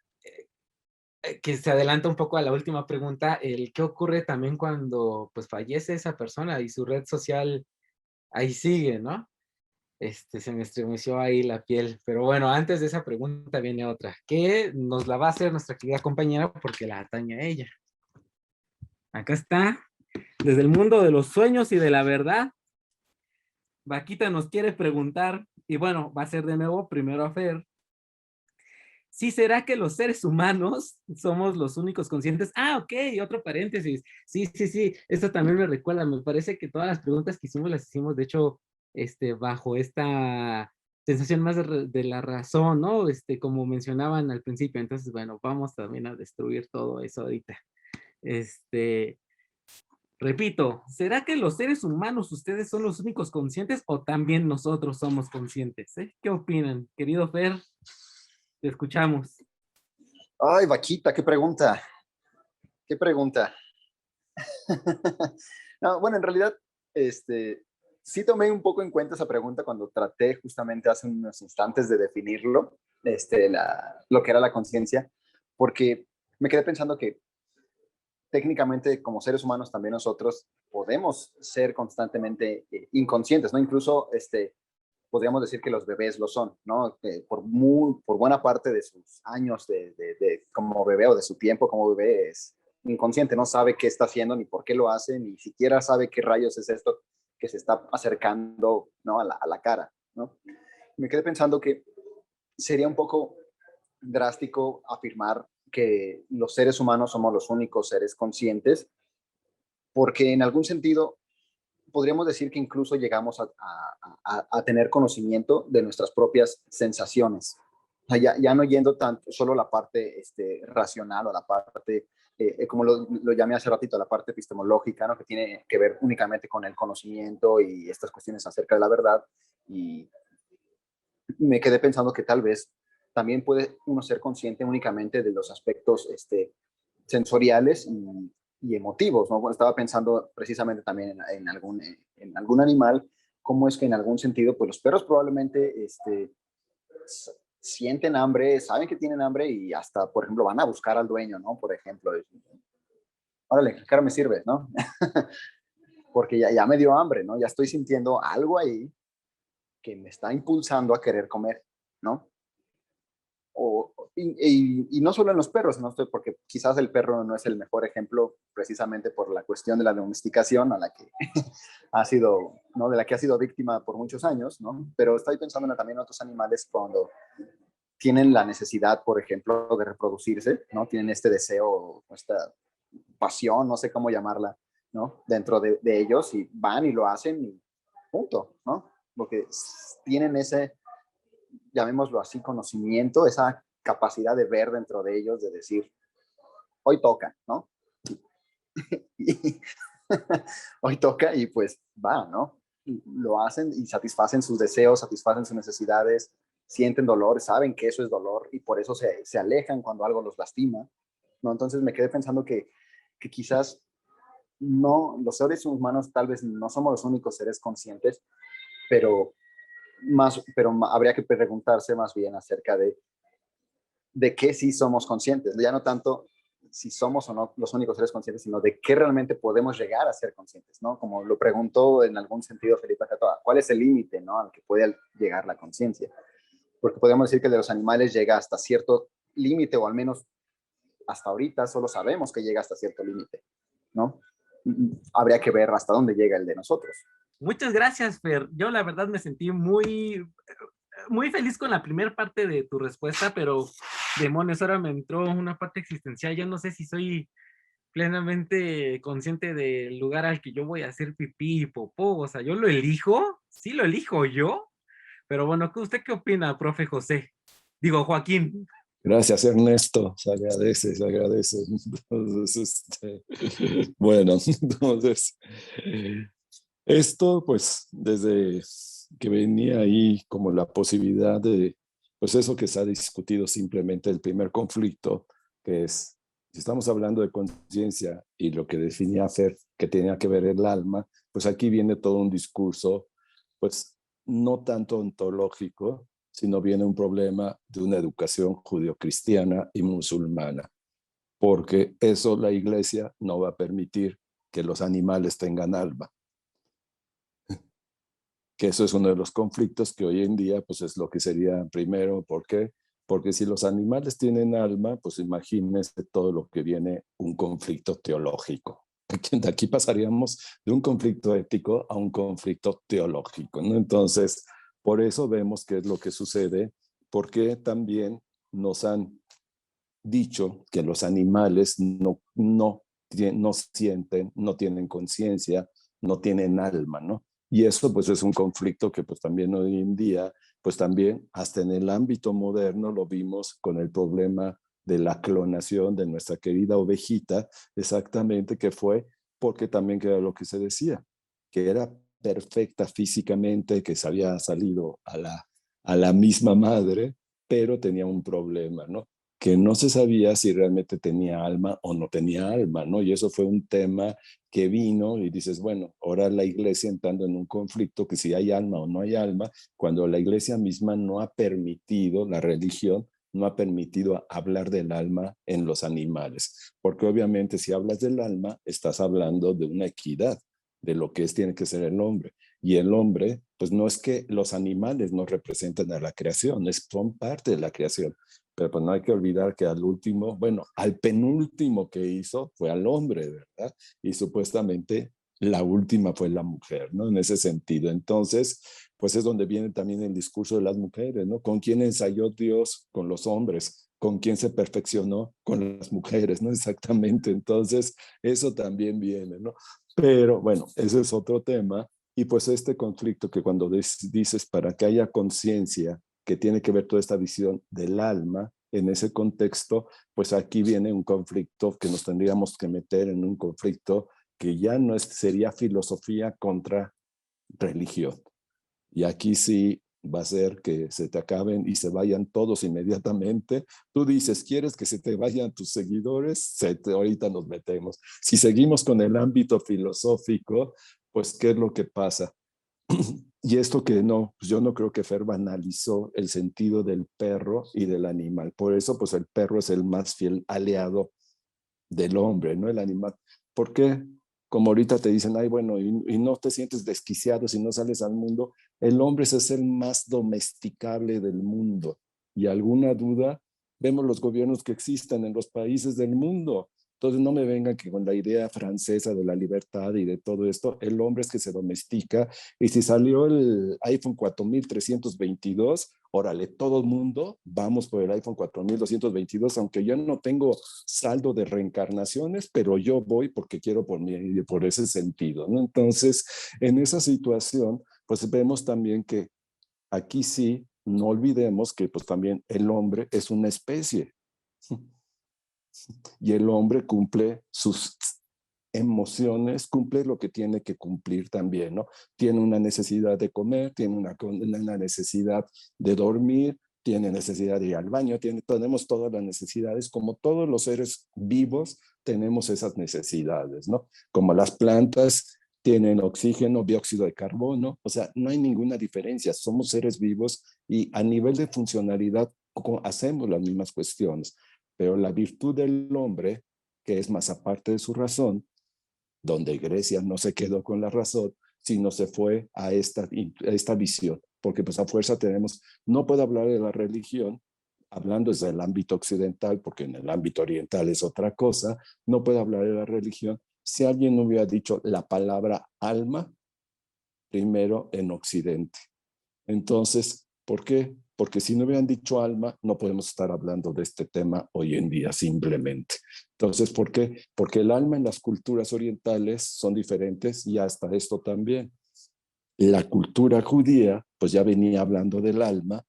que se adelanta un poco a la última pregunta, el qué ocurre también cuando pues fallece esa persona y su red social ahí sigue, ¿no? Se me estremeció ahí la piel. Pero bueno, antes de esa pregunta viene otra, que nos la va a hacer nuestra querida compañera porque la atañe a ella. Acá está, desde el mundo de los sueños y de la verdad, Vaquita nos quiere preguntar, y bueno, va a ser de nuevo primero a Fer. ¿Sí será que los seres humanos somos los únicos conscientes? Ah, ok, otro paréntesis. Sí, sí, sí, esto también me recuerda, me parece que todas las preguntas que hicimos las hicimos, de hecho, bajo esta sensación más de la razón, ¿no? Como mencionaban al principio, entonces, bueno, vamos también a destruir todo eso ahorita. Repito, ¿será que los seres humanos, ustedes son los únicos conscientes o también nosotros somos conscientes? ¿Qué opinan? Querido Fer, te escuchamos. Ay, Vaquita, qué pregunta. Qué pregunta. No, bueno, en realidad, sí tomé un poco en cuenta esa pregunta cuando traté justamente hace unos instantes de definirlo, lo que era la conciencia, porque me quedé pensando que técnicamente como seres humanos también nosotros podemos ser constantemente inconscientes, ¿no? Incluso podríamos decir que los bebés lo son, ¿no? Por buena parte de sus años como bebé o de su tiempo como bebé es inconsciente, no sabe qué está haciendo ni por qué lo hace, ni siquiera sabe qué rayos es esto que se está acercando, ¿no? a la cara, ¿no? Me quedé pensando que sería un poco drástico afirmar que los seres humanos somos los únicos seres conscientes, porque en algún sentido podríamos decir que incluso llegamos a tener conocimiento de nuestras propias sensaciones. O sea, ya no yendo tanto solo la parte racional o la parte, como lo llamé hace ratito, la parte epistemológica, ¿no? Que tiene que ver únicamente con el conocimiento y estas cuestiones acerca de la verdad. Y me quedé pensando que tal vez también puede uno ser consciente únicamente de los aspectos sensoriales y emotivos, ¿no? Bueno, estaba pensando precisamente también en algún animal, cómo es que en algún sentido, pues los perros probablemente sienten hambre, saben que tienen hambre y hasta, por ejemplo, van a buscar al dueño, ¿no? Por ejemplo, órale, ¿qué cara me sirve, no? Porque ya me dio hambre, ¿no? Ya estoy sintiendo algo ahí que me está impulsando a querer comer, ¿no? Y no solo en los perros, ¿no? Porque quizás el perro no es el mejor ejemplo precisamente por la cuestión de la domesticación a la que ha sido, ¿no? De la que ha sido víctima por muchos años, ¿no? Pero estoy pensando también en otros animales cuando tienen la necesidad, por ejemplo, de reproducirse, ¿no? Tienen este deseo, esta pasión, no sé cómo llamarla, ¿no? Dentro de ellos y van y lo hacen y punto, ¿no? Porque tienen ese, llamémoslo así, conocimiento, esa capacidad de ver dentro de ellos, de decir, hoy toca, ¿no? Y hoy toca y pues va, ¿no? Lo hacen y satisfacen sus deseos, satisfacen sus necesidades, sienten dolor, saben que eso es dolor y por eso se alejan cuando algo los lastima, ¿no? Entonces me quedé pensando que quizás no, los seres humanos tal vez no somos los únicos seres conscientes, pero habría que preguntarse más bien acerca de qué sí somos conscientes, ya no tanto si somos o no los únicos seres conscientes, sino de qué realmente podemos llegar a ser conscientes, ¿no? Como lo preguntó en algún sentido Felipe Catoa, ¿cuál es el límite, ¿no? Al que puede llegar la conciencia? Porque podemos decir que de los animales llega hasta cierto límite, o al menos hasta ahorita solo sabemos que llega hasta cierto límite, ¿no? Habría que ver hasta dónde llega el de nosotros. Muchas gracias, Fer. Yo la verdad me sentí muy, muy feliz con la primera parte de tu respuesta, pero demonios, ahora me entró una parte existencial. Yo no sé si soy plenamente consciente del lugar al que yo voy a hacer pipí y popó. O sea, ¿yo lo elijo? Sí, lo elijo yo. Pero bueno, ¿usted qué opina, profe José? Digo, Joaquín. Gracias, Ernesto. Se agradece, se agradece. Entonces, bueno, entonces, esto, pues, desde que venía ahí como la posibilidad de, pues eso que se ha discutido simplemente el primer conflicto, que es, si estamos hablando de conciencia y lo que definía Fer, que tenía que ver el alma, pues aquí viene todo un discurso, pues, no tanto ontológico, sino viene un problema de una educación judio-cristiana y musulmana, porque eso la iglesia no va a permitir que los animales tengan alma. que eso es uno de los conflictos que hoy en día pues es lo que sería primero. ¿Por qué? Porque si los animales tienen alma, pues imagínense todo lo que viene un conflicto teológico. De aquí pasaríamos de un conflicto ético a un conflicto teológico, ¿no? Entonces, por eso vemos qué es lo que sucede, porque también nos han dicho que los animales no sienten, no tienen conciencia, no tienen alma, ¿no? Y eso pues es un conflicto que pues también hoy en día, pues también hasta en el ámbito moderno lo vimos con el problema de la clonación de nuestra querida ovejita, exactamente, que fue porque también que era lo que se decía, que era perfecta físicamente, que se había salido a la misma madre, pero tenía un problema, ¿no? Que no se sabía si realmente tenía alma o no tenía alma, ¿no? Y eso fue un tema que vino y dices, bueno, ahora la iglesia entrando en un conflicto que si hay alma o no hay alma, cuando la iglesia misma no ha permitido, la religión no ha permitido hablar del alma en los animales, porque obviamente si hablas del alma, estás hablando de una equidad, de lo que tiene que ser el hombre. Y el hombre, pues no es que los animales no representen a la creación, son parte de la creación. Pero pues no hay que olvidar que al último, bueno, al penúltimo que hizo fue al hombre, ¿verdad? Y supuestamente la última fue la mujer, ¿no? En ese sentido. Entonces, pues es donde viene también el discurso de las mujeres, ¿no? ¿Con quién ensayó Dios? Con los hombres. ¿Con quién se perfeccionó? Con las mujeres, ¿no? Exactamente. Entonces, eso también viene, ¿no? Pero bueno, ese es otro tema. Y pues este conflicto que cuando dices para que haya conciencia, que tiene que ver toda esta visión del alma en ese contexto, pues aquí viene un conflicto que nos tendríamos que meter en un conflicto que ya no sería filosofía contra religión. Y aquí sí va a ser que se te acaben y se vayan todos inmediatamente. Tú dices, ¿quieres que se te vayan tus seguidores? Ahorita nos metemos. Si seguimos con el ámbito filosófico, pues, ¿qué es lo que pasa? Y esto que no, pues yo no creo que Fer analizó el sentido del perro y del animal. Por eso, pues el perro es el más fiel aliado del hombre, ¿no? El animal. ¿Por qué? Como ahorita te dicen, ay, bueno, y no te sientes desquiciado si no sales al mundo. El hombre es el más domesticable del mundo. Y alguna duda, vemos los gobiernos que existen en los países del mundo. Entonces no me vengan que con la idea francesa de la libertad y de todo esto, el hombre es que se domestica. Y si salió el iPhone 4322, órale, todo el mundo vamos por el iPhone 4222, aunque yo no tengo saldo de reencarnaciones, pero yo voy porque quiero por ese sentido, ¿no? Entonces, en esa situación, pues vemos también que aquí sí, no olvidemos que pues también el hombre es una especie y el hombre cumple sus emociones, cumple lo que tiene que cumplir también, ¿no? Tiene una necesidad de comer, tiene una necesidad de dormir, tiene necesidad de ir al baño, tenemos todas las necesidades, como todos los seres vivos tenemos esas necesidades, ¿no? Como las plantas tienen oxígeno, dióxido de carbono, o sea, no hay ninguna diferencia, somos seres vivos y a nivel de funcionalidad hacemos las mismas cuestiones, pero la virtud del hombre, que es más aparte de su razón, donde Grecia no se quedó con la razón, sino se fue a esta visión, porque pues a fuerza tenemos, no puedo hablar de la religión, hablando desde el ámbito occidental, porque en el ámbito oriental es otra cosa, no puedo hablar de la religión, si alguien no hubiera dicho la palabra alma, primero en Occidente. Entonces, ¿por qué? Porque si no hubieran dicho alma, no podemos estar hablando de este tema hoy en día simplemente. Entonces, ¿por qué? Porque el alma en las culturas orientales son diferentes y hasta esto también. La cultura judía, pues ya venía hablando del alma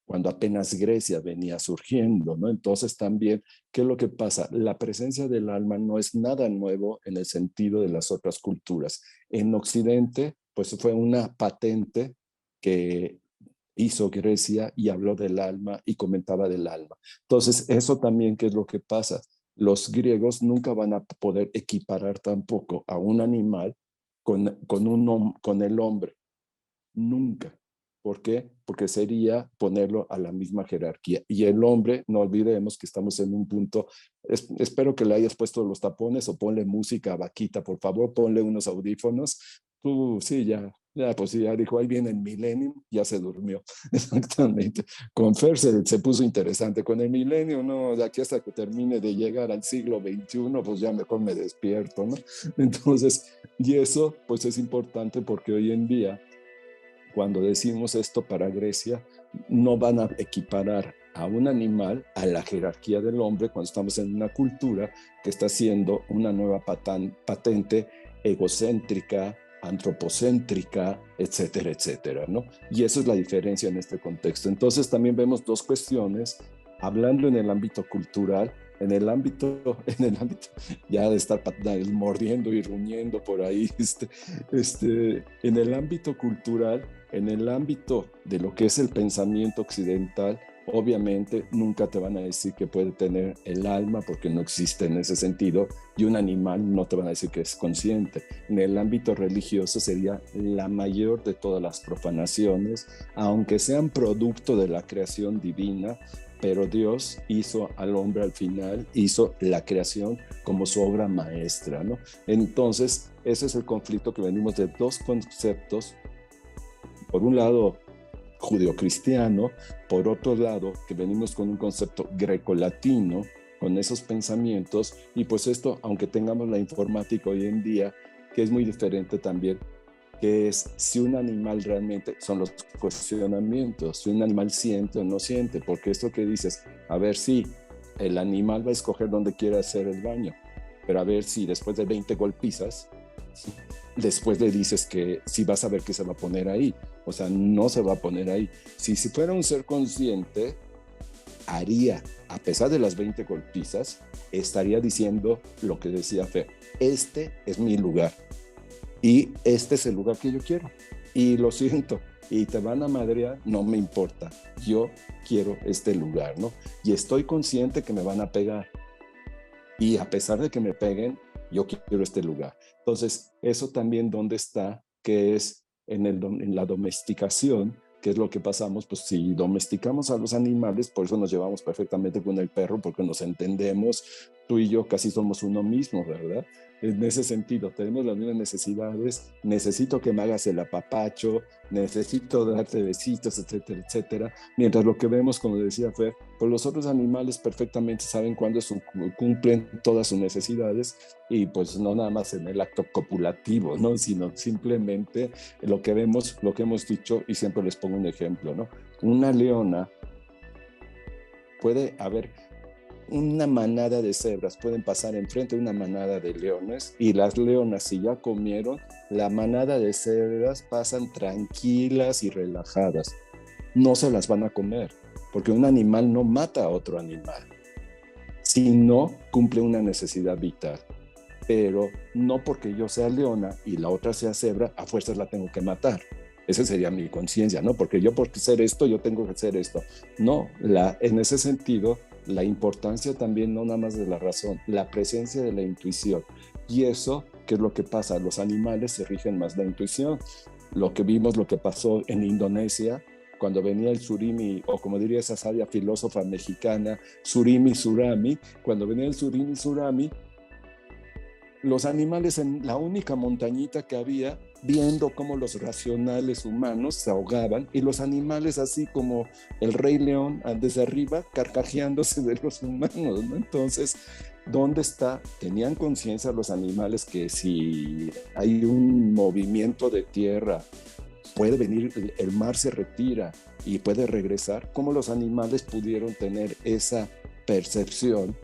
cuando apenas Grecia venía surgiendo, ¿no? Entonces también, ¿qué es lo que pasa? La presencia del alma no es nada nuevo en el sentido de las otras culturas. En Occidente, pues fue una patente que hizo Grecia y habló del alma y comentaba del alma. Entonces, eso también, ¿qué es lo que pasa? Los griegos nunca van a poder equiparar tampoco a un animal con el hombre. Nunca. ¿Por qué? Porque sería ponerlo a la misma jerarquía. Y el hombre, no olvidemos que estamos en un punto, espero que le hayas puesto los tapones o ponle música a Vaquita, por favor, ponle unos audífonos, tú, sí, pues sí, ya dijo, ahí viene el Millennium, ya se durmió. Exactamente. Con Fer se puso interesante. Con el Millennium, no, de aquí hasta que termine de llegar al siglo XXI, pues ya mejor me despierto, ¿no? Entonces, y eso, pues es importante porque hoy en día, cuando decimos esto para Grecia, no van a equiparar a un animal a la jerarquía del hombre cuando estamos en una cultura que está haciendo una nueva patente egocéntrica, antropocéntrica, etcétera, etcétera, ¿no? Y eso es la diferencia en este contexto. Entonces también vemos dos cuestiones, hablando en el ámbito cultural, en el ámbito ya de estar mordiendo y ruñendo por ahí, en el ámbito cultural, en el ámbito de lo que es el pensamiento occidental, obviamente nunca te van a decir que puede tener el alma porque no existe en ese sentido, y un animal no te van a decir que es consciente. En el ámbito religioso sería la mayor de todas las profanaciones, aunque sean producto de la creación divina, pero Dios hizo al hombre al final, hizo la creación como su obra maestra, ¿no? Entonces, ese es el conflicto que venimos de dos conceptos. Por un lado, judeocristiano, por otro lado, que venimos con un concepto grecolatino, con esos pensamientos, y pues esto, aunque tengamos la informática hoy en día, que es muy diferente también, que es si un animal realmente, son los cuestionamientos, si un animal siente o no siente, porque esto que dices, a ver si el animal va a escoger dónde quiere hacer el baño, pero a ver si después de 20 golpizas, después le dices que sí vas a ver que se va a poner ahí, o sea, no se va a poner ahí. Si fuera un ser consciente, haría, a pesar de las 20 golpizas, estaría diciendo lo que decía Fer, este es mi lugar y este es el lugar que yo quiero y lo siento y te van a madrear, no me importa, yo quiero este lugar, ¿no? Y estoy consciente que me van a pegar y a pesar de que me peguen, yo quiero este lugar. Entonces, eso también donde está, que es en la domesticación, que es lo que pasamos, pues si domesticamos a los animales, por eso nos llevamos perfectamente con el perro, porque nos entendemos, tú y yo casi somos uno mismo, ¿verdad? En ese sentido, tenemos las mismas necesidades, necesito que me hagas el apapacho, necesito darte besitos, etcétera, etcétera, mientras lo que vemos, como decía Fer, pues los otros animales perfectamente saben cuándo cumplen todas sus necesidades y pues no nada más en el acto copulativo, ¿no? Sino simplemente lo que vemos, lo que hemos dicho, y siempre les pongo un ejemplo, ¿no? Una leona puede haber una manada de cebras, pueden pasar enfrente de una manada de leones y las leonas, si ya comieron, la manada de cebras pasan tranquilas y relajadas. No se las van a comer, porque un animal no mata a otro animal, si no cumple una necesidad vital. Pero no porque yo sea leona y la otra sea cebra, a fuerzas la tengo que matar. Esa sería mi conciencia, ¿no? Porque yo por ser esto, yo tengo que hacer esto. No, en ese sentido, la importancia también no nada más de la razón, la presencia de la intuición. Y eso, ¿qué es lo que pasa? Los animales se rigen más la intuición. Lo que vimos, lo que pasó en Indonesia, cuando venía el surimi, o como diría esa sabia filósofa mexicana, surimi surami, cuando venía el surimi surami, los animales en la única montañita que había, viendo cómo los racionales humanos se ahogaban y los animales así como el Rey León desde arriba carcajeándose de los humanos, ¿no? Entonces, ¿dónde está? Tenían conciencia los animales que si hay un movimiento de tierra, puede venir, el mar se retira y puede regresar. ¿Cómo los animales pudieron tener esa percepción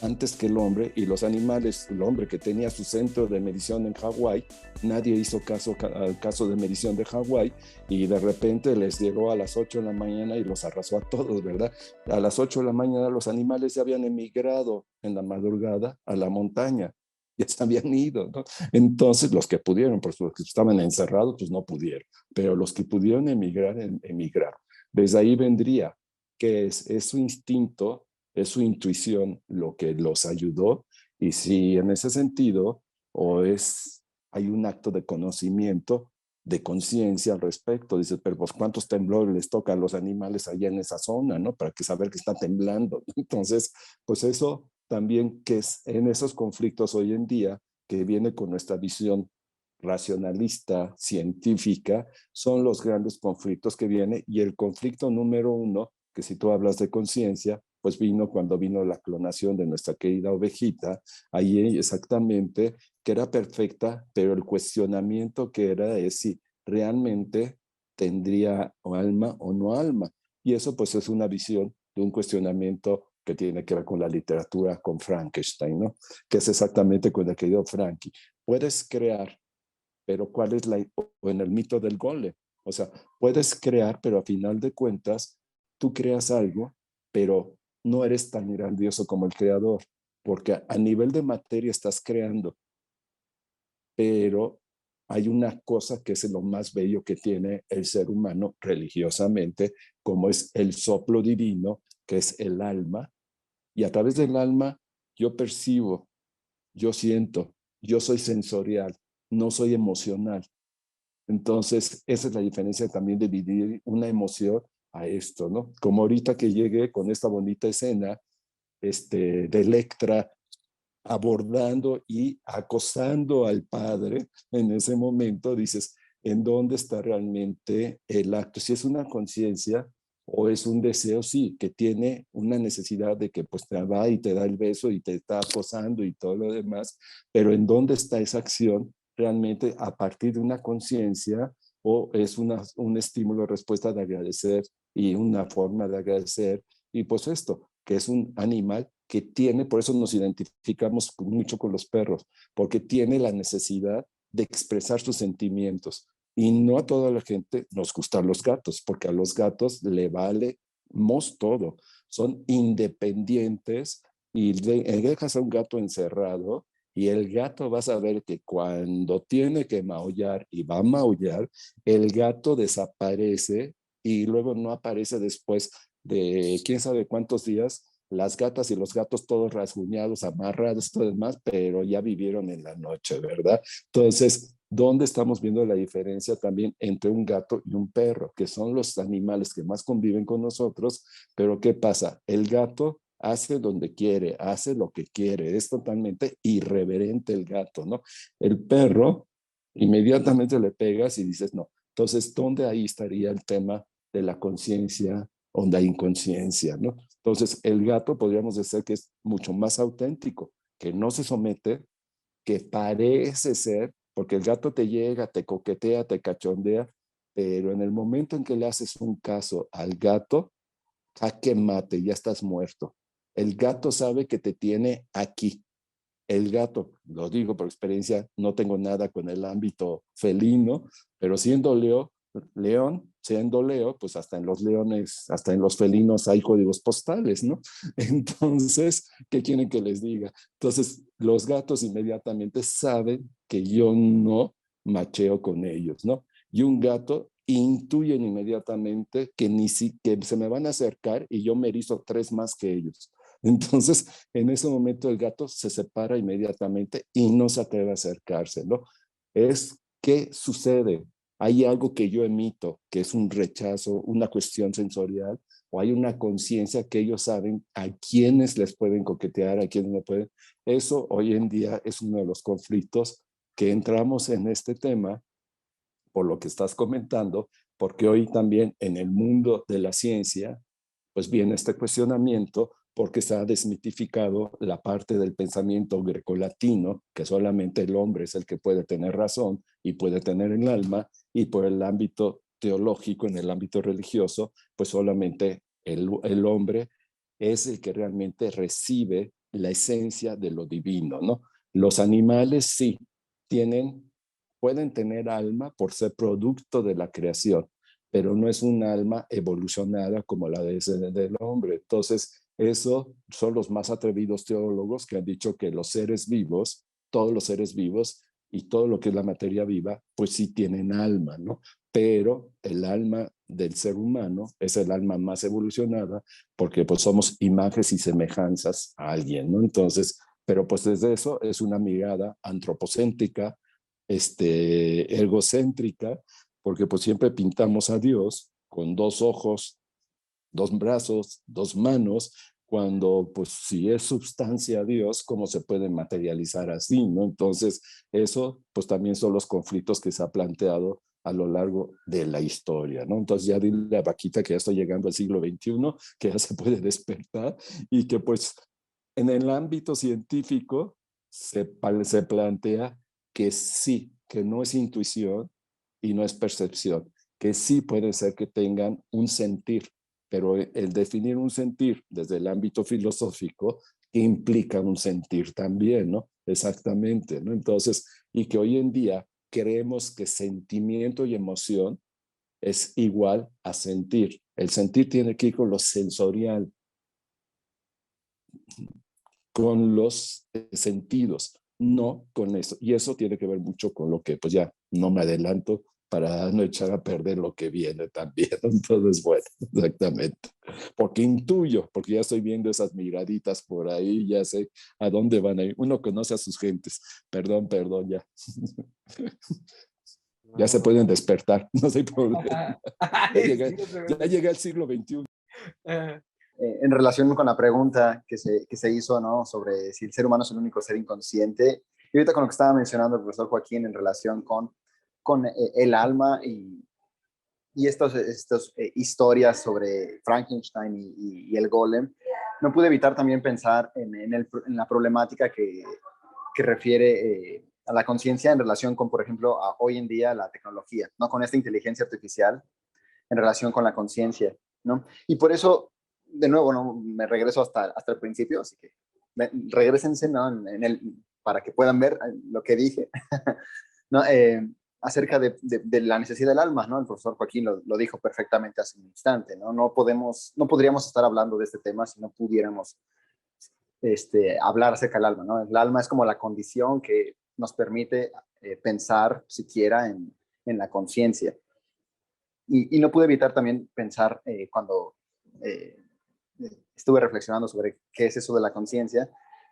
antes que el hombre? Y los animales, el hombre que tenía su centro de medición en Hawái, nadie hizo caso al caso de medición de Hawái y de repente les llegó a las 8 de la mañana y los arrasó a todos, ¿verdad? A las 8 de la mañana los animales ya habían emigrado en la madrugada a la montaña, ya se habían ido, ¿no? Entonces los que pudieron, por los que estaban encerrados, pues no pudieron, pero los que pudieron emigrar, emigraron. Desde ahí vendría que es su instinto, es su intuición lo que los ayudó, y si en ese sentido hay un acto de conocimiento, de conciencia al respecto, dices, pero pues cuántos temblores les toca a los animales allá en esa zona, ¿no? Para que saber que está temblando. Entonces, pues eso también que es en esos conflictos hoy en día, que viene con nuestra visión racionalista, científica, son los grandes conflictos que vienen. Y el conflicto número uno, que si tú hablas de conciencia, pues vino cuando vino la clonación de nuestra querida ovejita, ahí exactamente, que era perfecta, pero el cuestionamiento que era es si realmente tendría alma o no alma. Y eso pues es una visión de un cuestionamiento que tiene que ver con la literatura, con Frankenstein, ¿no? Que es exactamente con el querido Frankie. Puedes crear, pero ¿cuál es la, o en el mito del golem? O sea, puedes crear, pero a final de cuentas, tú creas algo, pero no eres tan grandioso como el creador, porque a nivel de materia estás creando, pero hay una cosa que es lo más bello que tiene el ser humano religiosamente, como es el soplo divino, que es el alma, y a través del alma yo percibo, yo siento, yo soy sensorial, no soy emocional. Entonces, esa es la diferencia también de dividir una emoción a esto, ¿no? Como ahorita que llegué con esta bonita escena de Electra abordando y acosando al padre en ese momento, dices, ¿en dónde está realmente el acto? Si es una conciencia o es un deseo, sí, que tiene una necesidad de que pues te va y te da el beso y te está acosando y todo lo demás, pero ¿en dónde está esa acción realmente a partir de una conciencia o es un estímulo, respuesta de agradecer y una forma de agradecer? Y pues esto, que es un animal que tiene, por eso nos identificamos mucho con los perros, porque tiene la necesidad de expresar sus sentimientos. Y no a toda la gente nos gustan los gatos, porque a los gatos le valemos todo. Son independientes y dejas a un gato encerrado y el gato va a saber que cuando tiene que maullar y va a maullar, el gato desaparece y luego no aparece después de quién sabe cuántos días, las gatas y los gatos todos rasguñados, amarrados, todo demás, pero ya vivieron en la noche, ¿verdad? Entonces, ¿dónde estamos viendo la diferencia también entre un gato y un perro? Que son los animales que más conviven con nosotros, pero ¿qué pasa? El gato hace donde quiere, hace lo que quiere, es totalmente irreverente el gato, ¿no? El perro, inmediatamente le pegas y dices, no. Entonces, ¿dónde ahí estaría el tema de la conciencia o la inconsciencia, ¿no? Entonces, el gato podríamos decir que es mucho más auténtico, que no se somete, que parece ser, porque el gato te llega, te coquetea, te cachondea, pero en el momento en que le haces un caso al gato, jaque mate, ya estás muerto. El gato sabe que te tiene aquí. El gato, lo digo por experiencia, no tengo nada con el ámbito felino, pero siendo león, siendo Leo, pues hasta en los leones, hasta en los felinos hay códigos postales, ¿no? Entonces, ¿qué quieren que les diga? Entonces, los gatos inmediatamente saben que yo no macheo con ellos, ¿no? Y un gato intuyen inmediatamente que ni si, que se me van a acercar y yo me erizo 3 más que ellos. Entonces, en ese momento el gato se separa inmediatamente y no se atreve a acercarse, ¿no? Es ¿qué sucede? Hay algo que yo emito, que es un rechazo, una cuestión sensorial, o hay una conciencia que ellos saben a quiénes les pueden coquetear, a quiénes no pueden. Eso hoy en día es uno de los conflictos que entramos en este tema por lo que estás comentando, porque hoy también en el mundo de la ciencia, pues viene este cuestionamiento porque se ha desmitificado la parte del pensamiento grecolatino, que solamente el hombre es el que puede tener razón y puede tener el alma, y por el ámbito teológico, en el ámbito religioso, pues solamente el hombre es el que realmente recibe la esencia de lo divino, ¿no? Los animales sí pueden tener alma por ser producto de la creación, pero no es un alma evolucionada como la del hombre. Entonces, eso son los más atrevidos teólogos que han dicho que los seres vivos, todos los seres vivos y todo lo que es la materia viva, pues sí tienen alma, ¿no? Pero el alma del ser humano es el alma más evolucionada porque pues somos imágenes y semejanzas a alguien, ¿no? Entonces, pero pues desde eso es una mirada antropocéntrica, egocéntrica, porque pues siempre pintamos a Dios con 2 ojos, 2 brazos, 2 manos, cuando pues si es sustancia Dios, ¿cómo se puede materializar así, no? Entonces, eso pues también son los conflictos que se ha planteado a lo largo de la historia, ¿no? Entonces ya dile a Vaquita que ya estoy llegando al siglo XXI, que ya se puede despertar y que pues en el ámbito científico se plantea que sí, que no es intuición y no es percepción, que sí puede ser que tengan un sentir, pero el definir un sentir desde el ámbito filosófico implica un sentir también, ¿no? Exactamente, ¿no? Entonces, y que hoy en día creemos que sentimiento y emoción es igual a sentir. El sentir tiene que ir con lo sensorial, con los sentidos, no con eso. Y eso tiene que ver mucho con lo que, pues ya no me adelanto para no echar a perder lo que viene también. Entonces, bueno, exactamente. Porque intuyo, porque ya estoy viendo esas miraditas por ahí, ya sé a dónde van a ir. Uno conoce a sus gentes. Perdón, ya. Ya se pueden despertar, no hay problema. Ya llegué al siglo XXI. En relación con la pregunta que se hizo, ¿no? Sobre si el ser humano es el único ser inconsciente, y ahorita con lo que estaba mencionando el profesor Joaquín en relación con el alma y estas historias sobre Frankenstein y el golem, no pude evitar también pensar en la problemática que refiere a la conciencia en relación con, por ejemplo, a hoy en día la tecnología, ¿no? Con esta inteligencia artificial en relación con la conciencia, ¿no? Y por eso, de nuevo, ¿no? Me regreso hasta el principio, así que regresense, ¿no? Para que puedan ver lo que dije, ¿no? Acerca de la necesidad del alma, ¿no? El profesor Joaquín lo dijo perfectamente hace un instante, ¿no? No podríamos estar hablando de este tema si no pudiéramos hablar acerca del alma, ¿no? El alma es como la condición que nos permite pensar siquiera en la conciencia. Y no pude evitar también pensar cuando estuve reflexionando sobre qué es eso de la conciencia,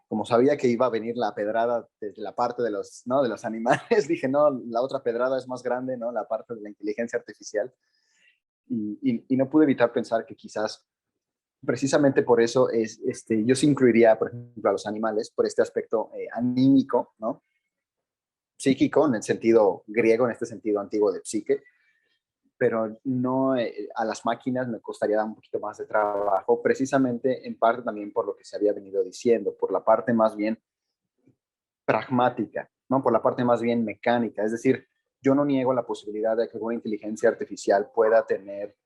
como sabía que iba a venir la pedrada desde la parte de los, ¿no? de los animales, dije, no, la otra pedrada es más grande, ¿no? La parte de la inteligencia artificial. Y no pude evitar pensar que quizás precisamente por eso yo sí incluiría, por ejemplo, a los animales por este aspecto anímico, ¿no? Psíquico, en el sentido griego, en este sentido antiguo de psique, pero no a las máquinas me costaría dar un poquito más de trabajo, precisamente en parte también por lo que se había venido diciendo, por la parte más bien pragmática, ¿no? Por la parte más bien mecánica, es decir, yo no niego la posibilidad de que una inteligencia artificial pueda tener,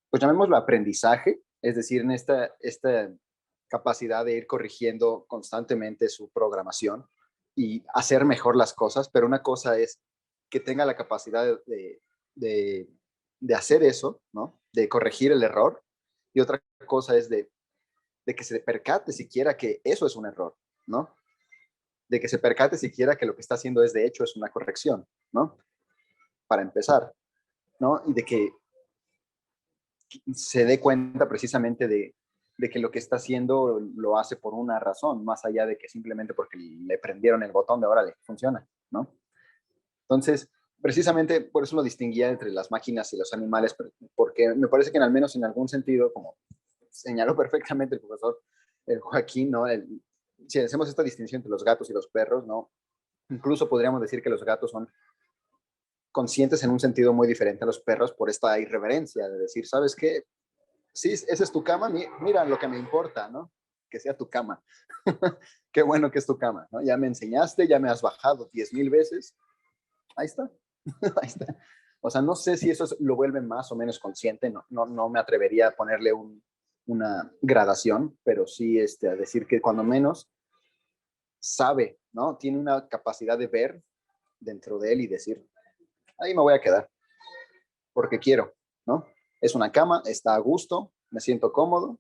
pues llamémoslo aprendizaje, es decir, en esta capacidad de ir corrigiendo constantemente su programación y hacer mejor las cosas, pero una cosa es que tenga la capacidad de hacer eso, ¿no? De corregir el error, y otra cosa es de que se percate siquiera que eso es un error, ¿no? De que se percate siquiera que lo que está haciendo es de hecho es una corrección, ¿no? Para empezar, ¿no? Y de que se dé cuenta precisamente de que lo que está haciendo lo hace por una razón, más allá de que simplemente porque le prendieron el botón de órale, funciona, ¿no? Entonces, precisamente por eso lo distinguía entre las máquinas y los animales, porque me parece que al menos en algún sentido, como señaló perfectamente el profesor Joaquín, ¿no? Si hacemos esta distinción entre los gatos y los perros, ¿no? Incluso podríamos decir que los gatos son conscientes en un sentido muy diferente a los perros por esta irreverencia de decir, ¿sabes qué? Sí, esa es tu cama, mira lo que me importa, ¿no? Que sea tu cama. Qué bueno que es tu cama, ¿no? Ya me enseñaste, ya me has bajado 10,000 veces. Ahí está, ahí está. O sea, no sé si eso lo vuelve más o menos consciente, no me atrevería a ponerle una gradación, pero sí a decir que cuando menos sabe, ¿no? Tiene una capacidad de ver dentro de él y decir, ahí me voy a quedar, porque quiero, ¿no? Es una cama, está a gusto, me siento cómodo,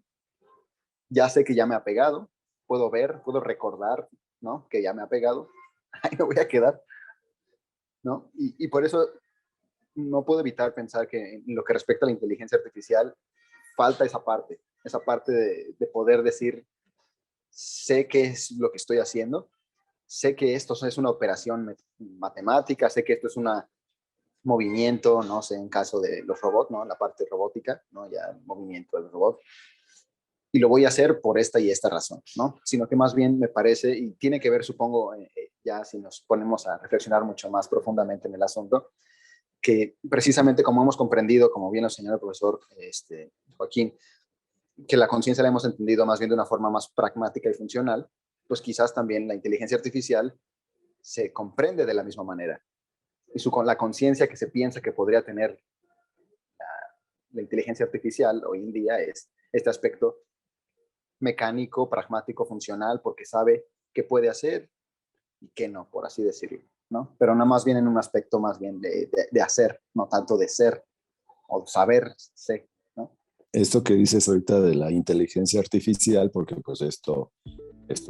ya sé que ya me ha pegado, puedo ver, puedo recordar, ¿no? Que ya me ha pegado, ahí me voy a quedar, ¿no? Y por eso no puedo evitar pensar que en lo que respecta a la inteligencia artificial, falta esa parte de poder decir, sé qué es lo que estoy haciendo, sé que esto es una operación matemática, sé que esto es un movimiento, no sé, en caso de los robots, ¿no? La parte robótica, ¿no? Ya movimiento del robot. y lo voy a hacer por esta y esta razón, ¿no? Sino que más bien me parece, y tiene que ver, supongo, ya si nos ponemos a reflexionar mucho más profundamente en el asunto, que precisamente como hemos comprendido, como bien lo señaló el profesor Joaquín, que la conciencia la hemos entendido más bien de una forma más pragmática y funcional, pues quizás también la inteligencia artificial se comprende de la misma manera. Y la conciencia que se piensa que podría tener la inteligencia artificial hoy en día es este aspecto mecánico, pragmático, funcional, porque sabe qué puede hacer y qué no, por así decirlo, ¿no? Pero nada más bien en un aspecto más bien de hacer, no tanto de ser o saber ser, ¿no? Esto que dices ahorita de la inteligencia artificial, porque pues esto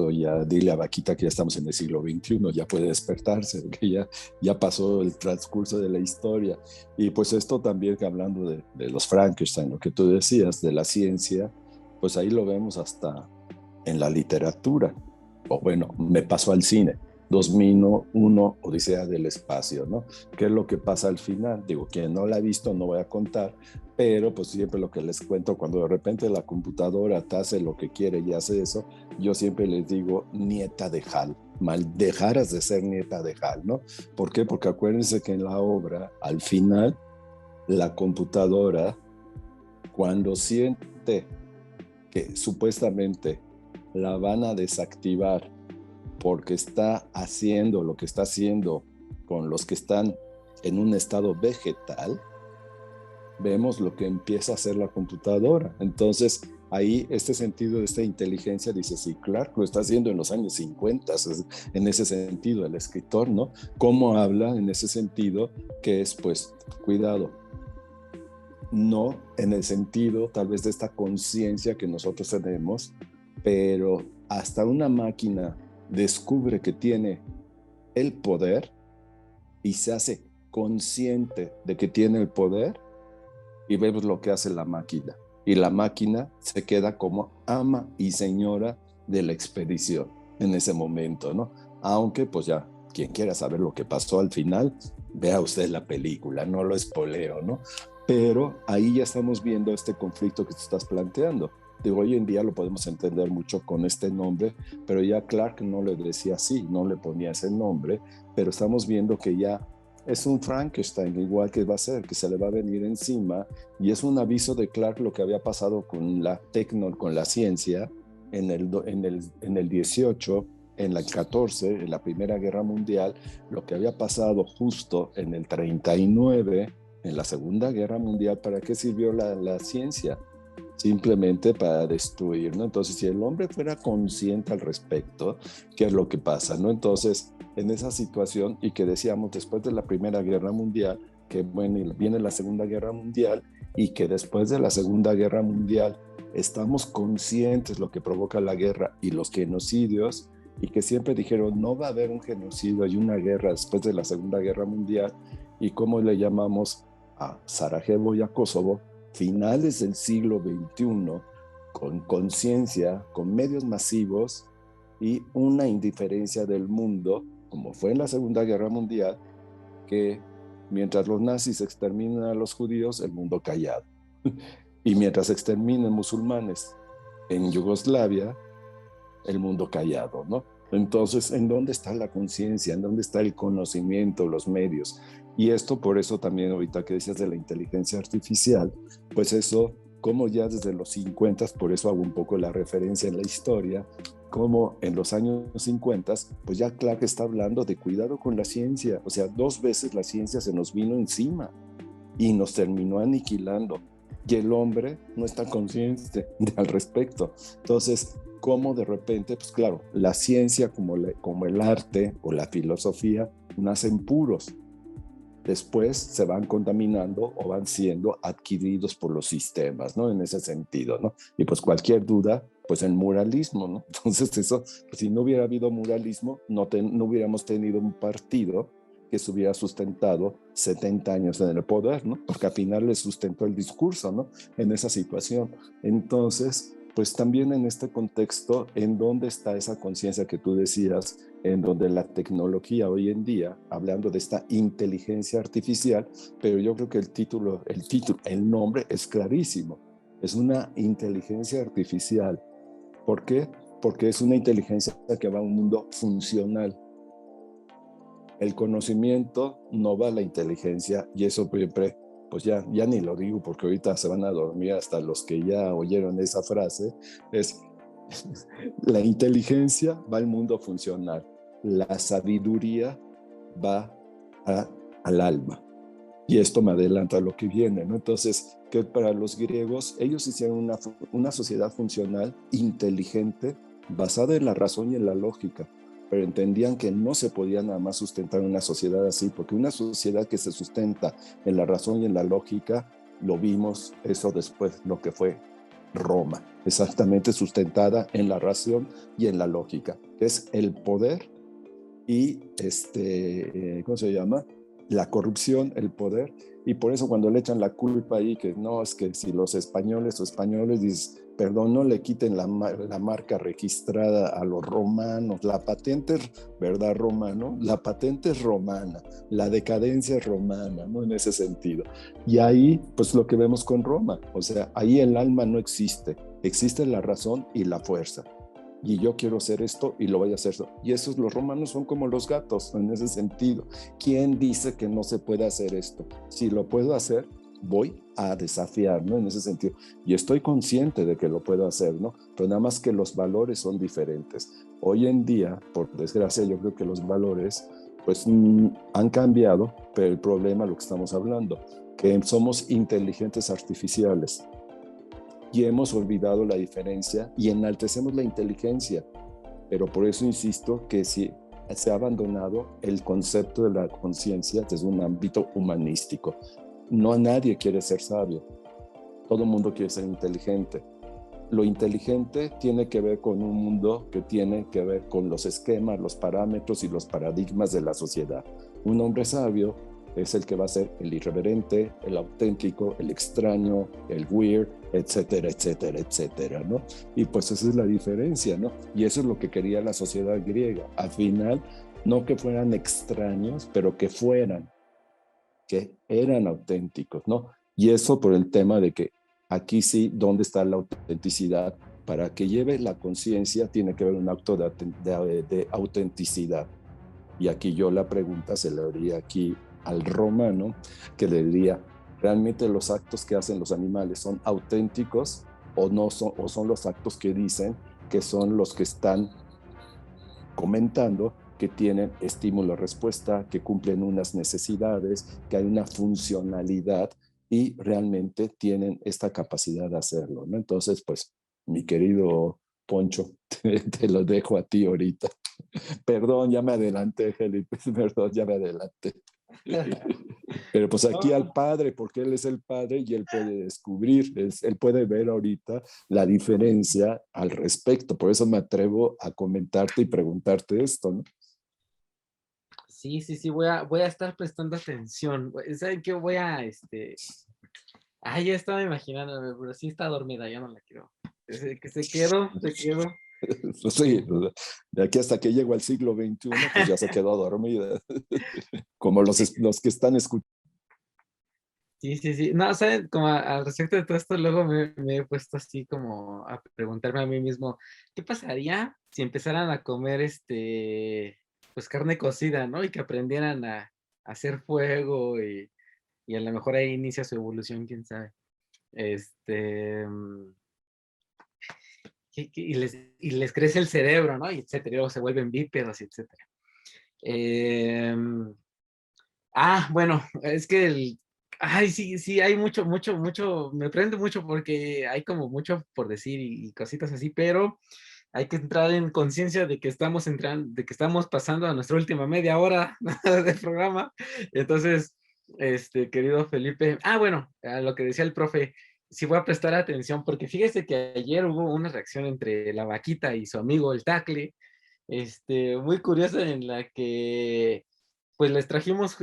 ya, dile a Vaquita que ya estamos en el siglo XXI, ya puede despertarse, que ya pasó el transcurso de la historia. Y pues esto también, que hablando de los Frankenstein, lo que tú decías, de la ciencia, pues ahí lo vemos hasta en la literatura. O bueno, me pasó al cine. 2001, Odisea del Espacio, ¿no? ¿Qué es lo que pasa al final? Digo, quien no la ha visto no voy a contar, pero pues siempre lo que les cuento, cuando de repente la computadora te hace lo que quiere y hace eso, yo siempre les digo, nieta de Hal, mal dejaras de ser nieta de Hal, ¿no? ¿Por qué? Porque acuérdense que en la obra, al final, la computadora, cuando siente que supuestamente la van a desactivar porque está haciendo lo que está haciendo con los que están en un estado vegetal, vemos lo que empieza a hacer la computadora. Entonces, ahí este sentido de esta inteligencia dice, sí, Clarke lo está haciendo en los años 50, en ese sentido, el escritor, ¿no? ¿Cómo habla en ese sentido? Que es, pues, cuidado, no en el sentido tal vez de esta conciencia que nosotros tenemos, pero hasta una máquina descubre que tiene el poder y se hace consciente de que tiene el poder, y vemos lo que hace la máquina. Y la máquina se queda como ama y señora de la expedición en ese momento, ¿no? Aunque, pues ya, quien quiera saber lo que pasó al final, vea usted la película, no lo espoleo, ¿no? Pero ahí ya estamos viendo este conflicto que te estás planteando. Digo, hoy en día lo podemos entender mucho con este nombre, pero ya Clarke no le decía así, no le ponía ese nombre, pero estamos viendo que ya es un Frankenstein, igual que va a ser, que se le va a venir encima, y es un aviso de Clarke lo que había pasado con con la ciencia en el 18, en el 14, en la Primera Guerra Mundial, lo que había pasado justo en el 39, en la Segunda Guerra Mundial. ¿Para qué sirvió la ciencia? Simplemente para destruir, ¿no? Entonces, si el hombre fuera consciente al respecto, ¿qué es lo que pasa, no? Entonces, en esa situación, y que decíamos después de la Primera Guerra Mundial, que bueno, viene la Segunda Guerra Mundial, y que después de la Segunda Guerra Mundial estamos conscientes lo que provoca la guerra y los genocidios, y que siempre dijeron, no va a haber un genocidio y una guerra después de la Segunda Guerra Mundial, y cómo le llamamos a Sarajevo y a Kosovo, finales del siglo XXI, con conciencia, con medios masivos y una indiferencia del mundo, como fue en la Segunda Guerra Mundial, que mientras los nazis exterminan a los judíos, el mundo callado. Y mientras exterminan musulmanes en Yugoslavia, el mundo callado, ¿no? Entonces, ¿en dónde está la conciencia? ¿En dónde está el conocimiento, los medios? Y esto, por eso también ahorita que decías de la inteligencia artificial, pues eso, como ya desde los 50, por eso hago un poco la referencia en la historia, como en los años 50, pues ya Clarke está hablando de cuidado con la ciencia. O sea, 2 veces la ciencia se nos vino encima y nos terminó aniquilando. Y el hombre no está consciente al respecto. Entonces, cómo de repente, pues claro, la ciencia como el arte o la filosofía nacen puros. Después se van contaminando o van siendo adquiridos por los sistemas, ¿no? En ese sentido, ¿no? Y pues cualquier duda, pues el muralismo, ¿no? Entonces eso, pues si no hubiera habido muralismo, no hubiéramos tenido un partido que se hubiera sustentado 70 años en el poder, ¿no? Porque al final le sustentó el discurso, ¿no? En esa situación. Entonces, pues también en este contexto, ¿en dónde está esa conciencia que tú decías, en donde la tecnología hoy en día, hablando de esta inteligencia artificial, pero yo creo que el nombre es clarísimo, es una inteligencia artificial. ¿Por qué? Porque es una inteligencia que va a un mundo funcional. El conocimiento no va a la inteligencia, y eso siempre, pues ya ni lo digo porque ahorita se van a dormir hasta los que ya oyeron esa frase, es la inteligencia va al mundo funcional, la sabiduría va al alma. Y esto me adelanta a lo que viene, ¿no? Entonces, que para los griegos, ellos hicieron una sociedad funcional, inteligente, basada en la razón y en la lógica, pero entendían que no se podía nada más sustentar una sociedad así, porque una sociedad que se sustenta en la razón y en la lógica, lo vimos eso después, lo que fue Roma, exactamente sustentada en la razón y en la lógica, que es el poder y ¿cómo se llama? La corrupción, el poder, y por eso cuando le echan la culpa ahí, que no, es que si los españoles dices, perdón, no le quiten la marca registrada a los romanos, la patente, ¿verdad, romano? La patente es romana, la decadencia es romana, ¿no? En ese sentido. Y ahí, pues lo que vemos con Roma, o sea, ahí el alma no existe, existe la razón y la fuerza. Y yo quiero hacer esto y lo voy a hacer. Y esos, los romanos son como los gatos en ese sentido. ¿Quién dice que no se puede hacer esto? Si lo puedo hacer, voy a desafiar, ¿no? En ese sentido. Y estoy consciente de que lo puedo hacer, ¿no? Pero nada más que los valores son diferentes. Hoy en día, por desgracia, yo creo que los valores, pues, han cambiado, pero el problema, lo que estamos hablando, que somos inteligencias artificiales. Y hemos olvidado la diferencia y enaltecemos la inteligencia. Pero por eso insisto que si se ha abandonado el concepto de la conciencia desde un ámbito humanístico. No nadie quiere ser sabio. Todo el mundo quiere ser inteligente. Lo inteligente tiene que ver con un mundo que tiene que ver con los esquemas, los parámetros y los paradigmas de la sociedad. Un hombre sabio es el que va a ser el irreverente, el auténtico, el extraño, el weird, etcétera, etcétera, etcétera, ¿no? Y pues esa es la diferencia, ¿no? Y eso es lo que quería la sociedad griega. Al final, no que fueran extraños, pero que eran auténticos, ¿no? Y eso por el tema de que aquí sí, ¿dónde está la autenticidad? Para que lleve la conciencia tiene que haber un acto de autenticidad. Y aquí yo la pregunta se le haría aquí al romano, que le diría, ¿realmente los actos que hacen los animales son auténticos o no son, o son los actos que dicen que son los que están comentando, que tienen estímulo-respuesta, que cumplen unas necesidades, que hay una funcionalidad y realmente tienen esta capacidad de hacerlo, ¿no? Entonces, pues, mi querido Poncho, te lo dejo a ti ahorita. Perdón, ya me adelanté, Felipe, perdón, ya me adelanté. Pero pues aquí al padre, porque él es el padre y él puede descubrir, él puede ver ahorita la diferencia al respecto. Por eso me atrevo a comentarte y preguntarte esto, ¿no? Sí, voy a estar prestando atención. ¿Saben qué? Ya estaba imaginándome, pero sí está dormida, ya no la quiero. Que se quedó. Pues sí, de aquí hasta que llego al siglo XXI, pues ya se quedó dormida. Como los que están escuchando. Sí. No, ¿saben? Como al respecto de todo esto, luego me he puesto así como a preguntarme a mí mismo, ¿qué pasaría si empezaran a comer pues carne cocida, ¿no? Y que aprendieran a hacer fuego y a lo mejor ahí inicia su evolución, quién sabe. Y les crece el cerebro, ¿no? Y etcétera, y luego se vuelven bípedos, y etcétera. Bueno, es que sí, hay mucho, me prende mucho porque hay como mucho por decir y cositas así, pero hay que entrar en conciencia de que estamos pasando a nuestra última media hora de programa. Entonces, querido Felipe, bueno, a lo que decía el profe, sí voy a prestar atención, porque fíjese que ayer hubo una reacción entre la vaquita y su amigo el Tacle, muy curiosa, en la que pues les trajimos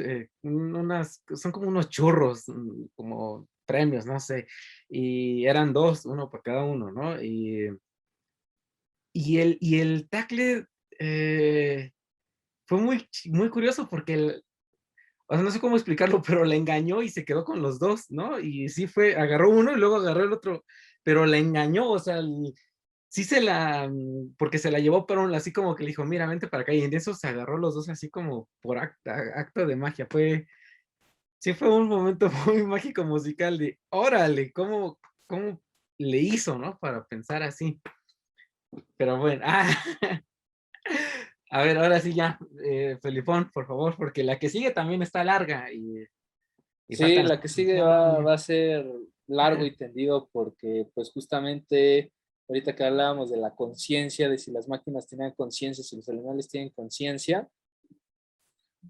son como unos churros, como premios, no sé, y eran dos, uno para cada uno, ¿no? Y el Tacle fue muy curioso porque o sea, no sé cómo explicarlo, pero le engañó y se quedó con los dos, ¿no? Y sí agarró uno y luego agarró el otro. pero la engañó, o sea, sí porque se la llevó, pero así como que le dijo, mira, vente para acá, y en eso se agarró los dos así como por acto de magia, sí fue un momento muy mágico musical de, órale, cómo le hizo, ¿no? Para pensar así, pero bueno, a ver, ahora sí ya, Felipón, por favor, porque la que sigue también está larga y Sí, faltan las la que sigue va a ser largo y tendido porque pues justamente ahorita que hablábamos de la conciencia, de si las máquinas tienen conciencia, si los animales tienen conciencia,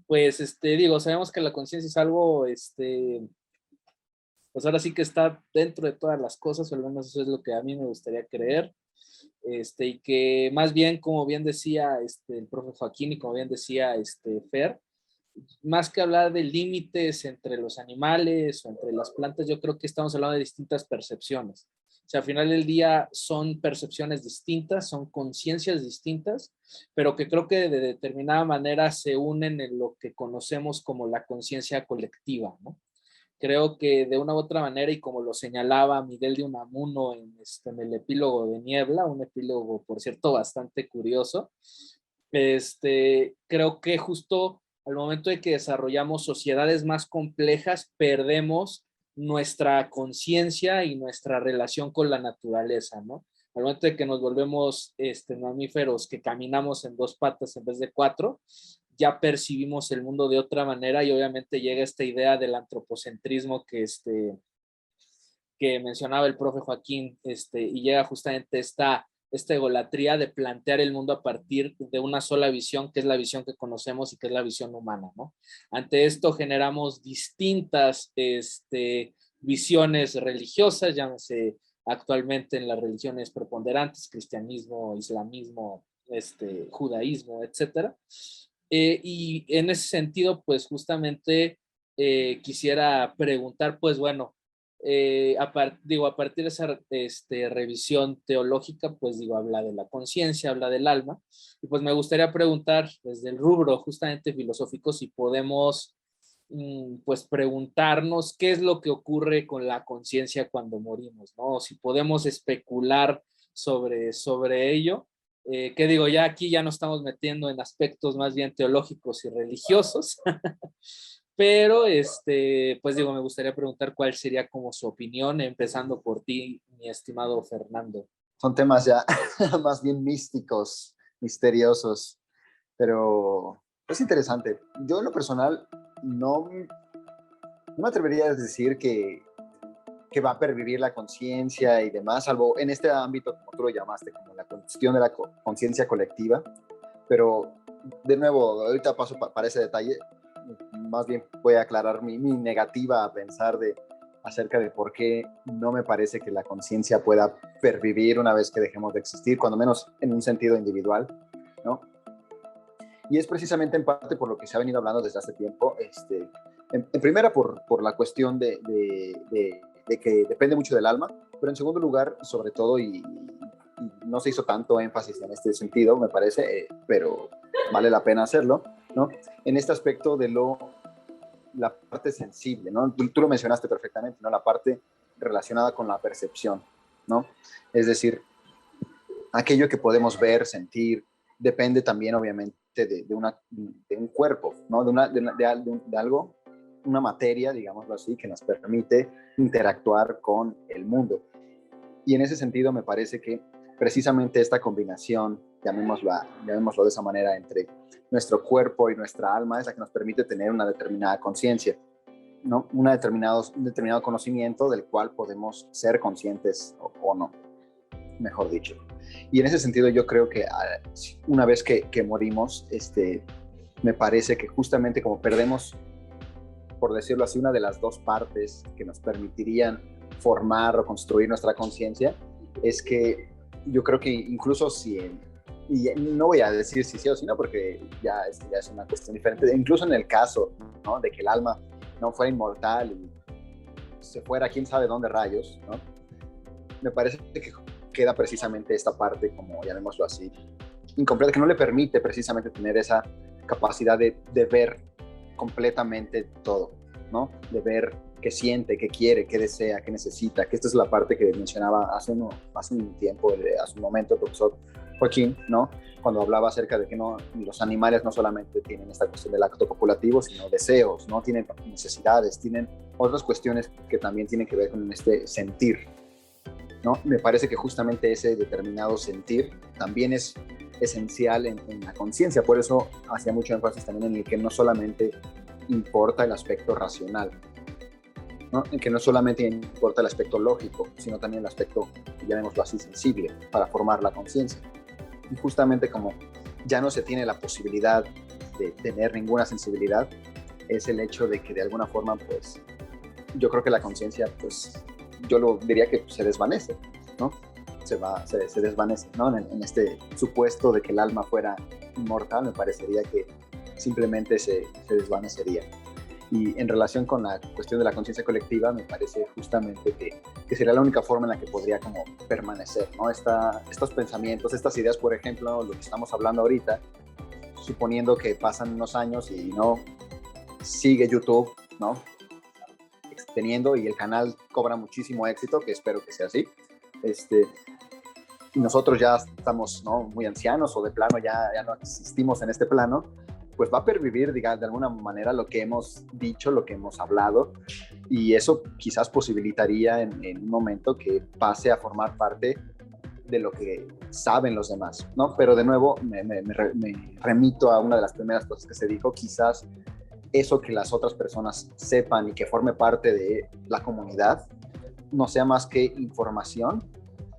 pues digo, sabemos que la conciencia es algo, pues ahora sí que está dentro de todas las cosas, o al menos eso es lo que a mí me gustaría creer, y que más bien, como bien decía el profe Joaquín y como bien decía Fer, más que hablar de límites entre los animales o entre las plantas, yo creo que estamos hablando de distintas percepciones. O sea, al final del día son percepciones distintas, son conciencias distintas, pero que creo que de determinada manera se unen en lo que conocemos como la conciencia colectiva, ¿no? Creo que de una u otra manera, y como lo señalaba Miguel de Unamuno en el epílogo de Niebla, un epílogo, por cierto, bastante curioso, creo que justo al momento de que desarrollamos sociedades más complejas, perdemos nuestra conciencia y nuestra relación con la naturaleza, ¿no? Al momento de que nos volvemos mamíferos que caminamos en dos patas en vez de cuatro, ya percibimos el mundo de otra manera y obviamente llega esta idea del antropocentrismo que mencionaba el profe Joaquín, y llega justamente esta egolatría de plantear el mundo a partir de una sola visión, que es la visión que conocemos y que es la visión humana, ¿no? Ante esto generamos distintas visiones religiosas, llámese actualmente en las religiones preponderantes, cristianismo, islamismo, judaísmo, etcétera. Y en ese sentido, pues justamente quisiera preguntar, pues bueno, a partir de esa revisión teológica, pues digo, habla de la conciencia, habla del alma, y pues me gustaría preguntar desde el rubro justamente filosófico si podemos pues preguntarnos qué es lo que ocurre con la conciencia cuando morimos, ¿no? Si podemos especular sobre ello. Que digo, ya aquí ya nos estamos metiendo en aspectos más bien teológicos y religiosos, pero pues digo, me gustaría preguntar cuál sería como su opinión, empezando por ti, mi estimado Fernando. Son temas ya más bien místicos, misteriosos, pero es interesante. Yo en lo personal no me atrevería a decir que va a pervivir la conciencia y demás, salvo en este ámbito, como tú lo llamaste, como la cuestión de la conciencia colectiva. Pero, de nuevo, ahorita paso para ese detalle. Más bien voy a aclarar mi negativa a pensar acerca de por qué no me parece que la conciencia pueda pervivir una vez que dejemos de existir, cuando menos en un sentido individual, ¿no? Y es precisamente en parte por lo que se ha venido hablando desde hace tiempo, en primera por la cuestión de que depende mucho del alma, pero en segundo lugar, sobre todo, y no se hizo tanto énfasis en este sentido, me parece, pero vale la pena hacerlo, ¿no? En este aspecto de la parte sensible, ¿no? Tú lo mencionaste perfectamente, ¿no? La parte relacionada con la percepción, ¿no? Es decir, aquello que podemos ver, sentir, depende también, obviamente, de un cuerpo, ¿no? De algo, una materia, digámoslo así, que nos permite interactuar con el mundo. Y en ese sentido me parece que precisamente esta combinación, llamémoslo de esa manera, entre nuestro cuerpo y nuestra alma es la que nos permite tener una determinada conciencia, ¿no? Un determinado conocimiento del cual podemos ser conscientes o no, mejor dicho. Y en ese sentido yo creo que una vez que morimos, me parece que justamente como perdemos, por decirlo así, una de las dos partes que nos permitirían formar o construir nuestra conciencia, es que yo creo que incluso y no voy a decir si sí o si no, porque ya es una cuestión diferente, incluso en el caso, ¿no?, de que el alma no fuera inmortal y se fuera quién sabe dónde rayos, ¿no?, me parece que queda precisamente esta parte, como llamémoslo así, incompleta, que no le permite precisamente tener esa capacidad de ver completamente todo, ¿no? De ver qué siente, qué quiere, qué desea, qué necesita, que esta es la parte que mencionaba hace un tiempo, hace un momento, el profesor Joaquín, ¿no? Cuando hablaba acerca de que no, los animales no solamente tienen esta cuestión del acto copulativo, sino deseos, ¿no? Tienen necesidades, tienen otras cuestiones que también tienen que ver con este sentir, ¿no? Me parece que justamente ese determinado sentir también es esencial en la conciencia, por eso hacía mucho énfasis también en el que no solamente importa el aspecto racional, ¿no? En que no solamente importa el aspecto lógico, sino también el aspecto, llamémoslo así, sensible, para formar la conciencia. Y justamente como ya no se tiene la posibilidad de tener ninguna sensibilidad, es el hecho de que de alguna forma, pues, yo creo que la conciencia, pues, yo lo diría que se desvanece, ¿no? Se desvanece, ¿no? En este supuesto de que el alma fuera inmortal, me parecería que simplemente se desvanecería. Y en relación con la cuestión de la conciencia colectiva, me parece justamente que sería la única forma en la que podría como permanecer, ¿no? Estos pensamientos, estas ideas, por ejemplo, lo que estamos hablando ahorita, suponiendo que pasan unos años y no sigue YouTube, ¿no? Teniendo y el canal cobra muchísimo éxito, que espero que sea así, y nosotros ya estamos, ¿no?, muy ancianos o de plano ya no existimos en este plano, pues va a pervivir, digamos, de alguna manera lo que hemos dicho, lo que hemos hablado, y eso quizás posibilitaría en un momento que pase a formar parte de lo que saben los demás, ¿no? Pero de nuevo me remito a una de las primeras cosas que se dijo, quizás eso que las otras personas sepan y que forme parte de la comunidad no sea más que información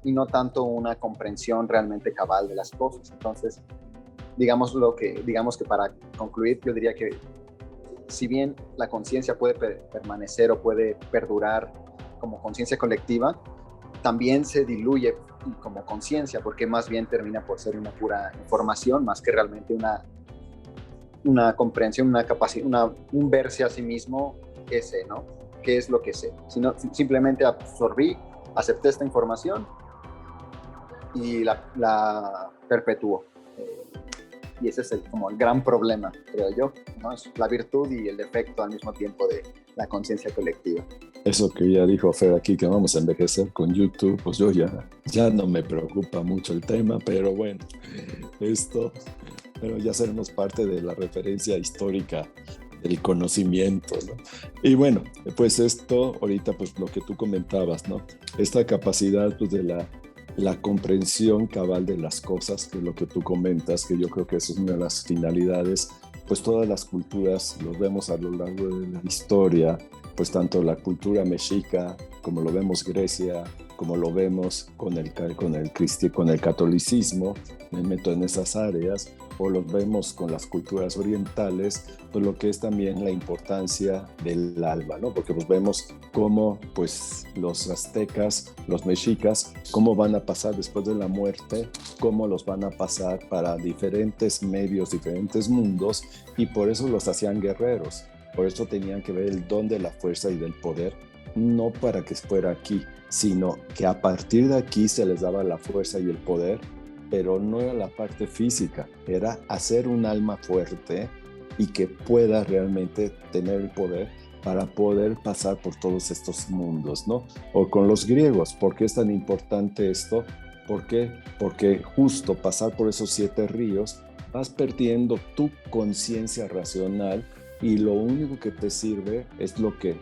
y no tanto una comprensión realmente cabal de las cosas. Entonces, digamos que para concluir, yo diría que si bien la conciencia puede permanecer o puede perdurar como conciencia colectiva, también se diluye como conciencia, porque más bien termina por ser una pura información más que realmente una comprensión, una capacidad, un verse a sí mismo, qué sé, ¿no? ¿Qué es lo que sé? Sino simplemente absorbí, acepté esta información y la perpetuó. Y ese es como el gran problema, creo yo, ¿no? Es la virtud y el defecto al mismo tiempo de la conciencia colectiva. Eso que ya dijo Fer aquí, que vamos a envejecer con YouTube, pues yo ya no me preocupa mucho el tema, pero bueno, pero ya seremos parte de la referencia histórica del conocimiento, ¿no? Y bueno, pues esto, ahorita pues lo que tú comentabas, ¿no? Esta capacidad pues de la comprensión cabal de las cosas, que es lo que tú comentas, que yo creo que eso es una de las finalidades, pues todas las culturas, los vemos a lo largo de la historia, pues tanto la cultura mexica, como lo vemos Grecia, como lo vemos con el catolicismo, me meto en esas áreas, o los vemos con las culturas orientales, pues lo que es también la importancia del alma, ¿no? Porque pues vemos cómo pues los aztecas, los mexicas, cómo van a pasar después de la muerte, cómo los van a pasar para diferentes medios, diferentes mundos, y por eso los hacían guerreros, por eso tenían que ver el don de la fuerza y del poder, no para que fuera aquí, sino que a partir de aquí se les daba la fuerza y el poder, pero no era la parte física, era hacer un alma fuerte y que pueda realmente tener el poder para poder pasar por todos estos mundos, ¿no? O con los griegos, ¿por qué es tan importante esto? ¿Por qué? Porque justo pasar por esos 7 ríos vas perdiendo tu conciencia racional y lo único que te sirve es lo que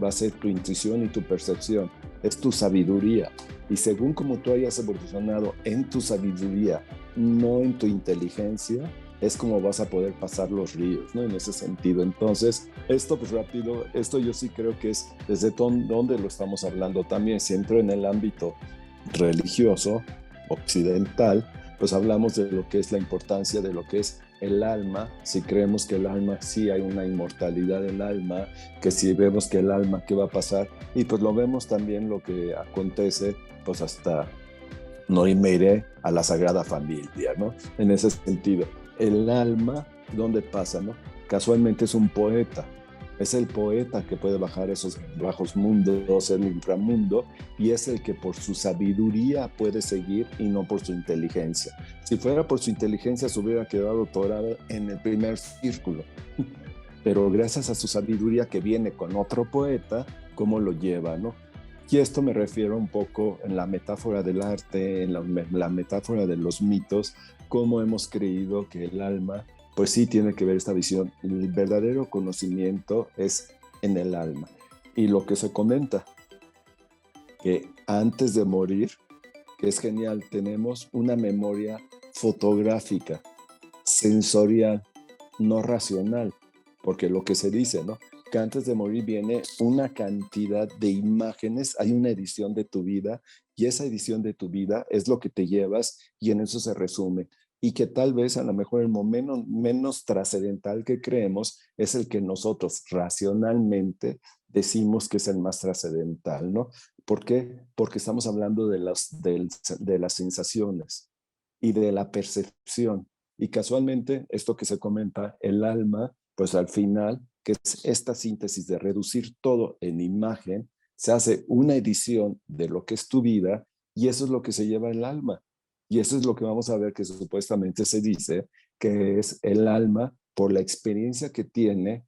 va a ser tu intuición y tu percepción, es tu sabiduría. Y según como tú hayas evolucionado en tu sabiduría, no en tu inteligencia, es como vas a poder pasar los ríos, ¿no? En ese sentido. Entonces, esto pues rápido, esto yo sí creo que es desde donde lo estamos hablando también, siempre en el ámbito religioso, occidental, pues hablamos de lo que es la importancia de lo que es el alma, si creemos que el alma sí hay una inmortalidad del alma, que si vemos que el alma, ¿qué va a pasar? Y pues lo vemos también lo que acontece, pues hasta no me iré a la Sagrada Familia, ¿no? En ese sentido, el alma, ¿dónde pasa, no? Casualmente es un poeta, es el poeta que puede bajar esos bajos mundos, el inframundo, y es el que por su sabiduría puede seguir y no por su inteligencia. Si fuera por su inteligencia se hubiera quedado atorado en el primer círculo, pero gracias a su sabiduría que viene con otro poeta, cómo lo lleva, ¿no? Y esto me refiero un poco en la metáfora del arte, en la metáfora de los mitos, cómo hemos creído que el alma, pues sí tiene que ver esta visión. El verdadero conocimiento es en el alma. Y lo que se comenta, que antes de morir, que es genial, tenemos una memoria fotográfica, sensorial, no racional, porque lo que se dice, ¿no? Que antes de morir viene una cantidad de imágenes, hay una edición de tu vida y esa edición de tu vida es lo que te llevas y en eso se resume. Y que tal vez a lo mejor el momento menos trascendental que creemos es el que nosotros racionalmente decimos que es el más trascendental, ¿no? ¿Por qué? Porque estamos hablando de las sensaciones y de la percepción. Y casualmente, esto que se comenta, el alma, pues al final, que es esta síntesis de reducir todo en imagen, se hace una edición de lo que es tu vida y eso es lo que se lleva el alma. Y eso es lo que vamos a ver que supuestamente se dice que es el alma por la experiencia que tiene,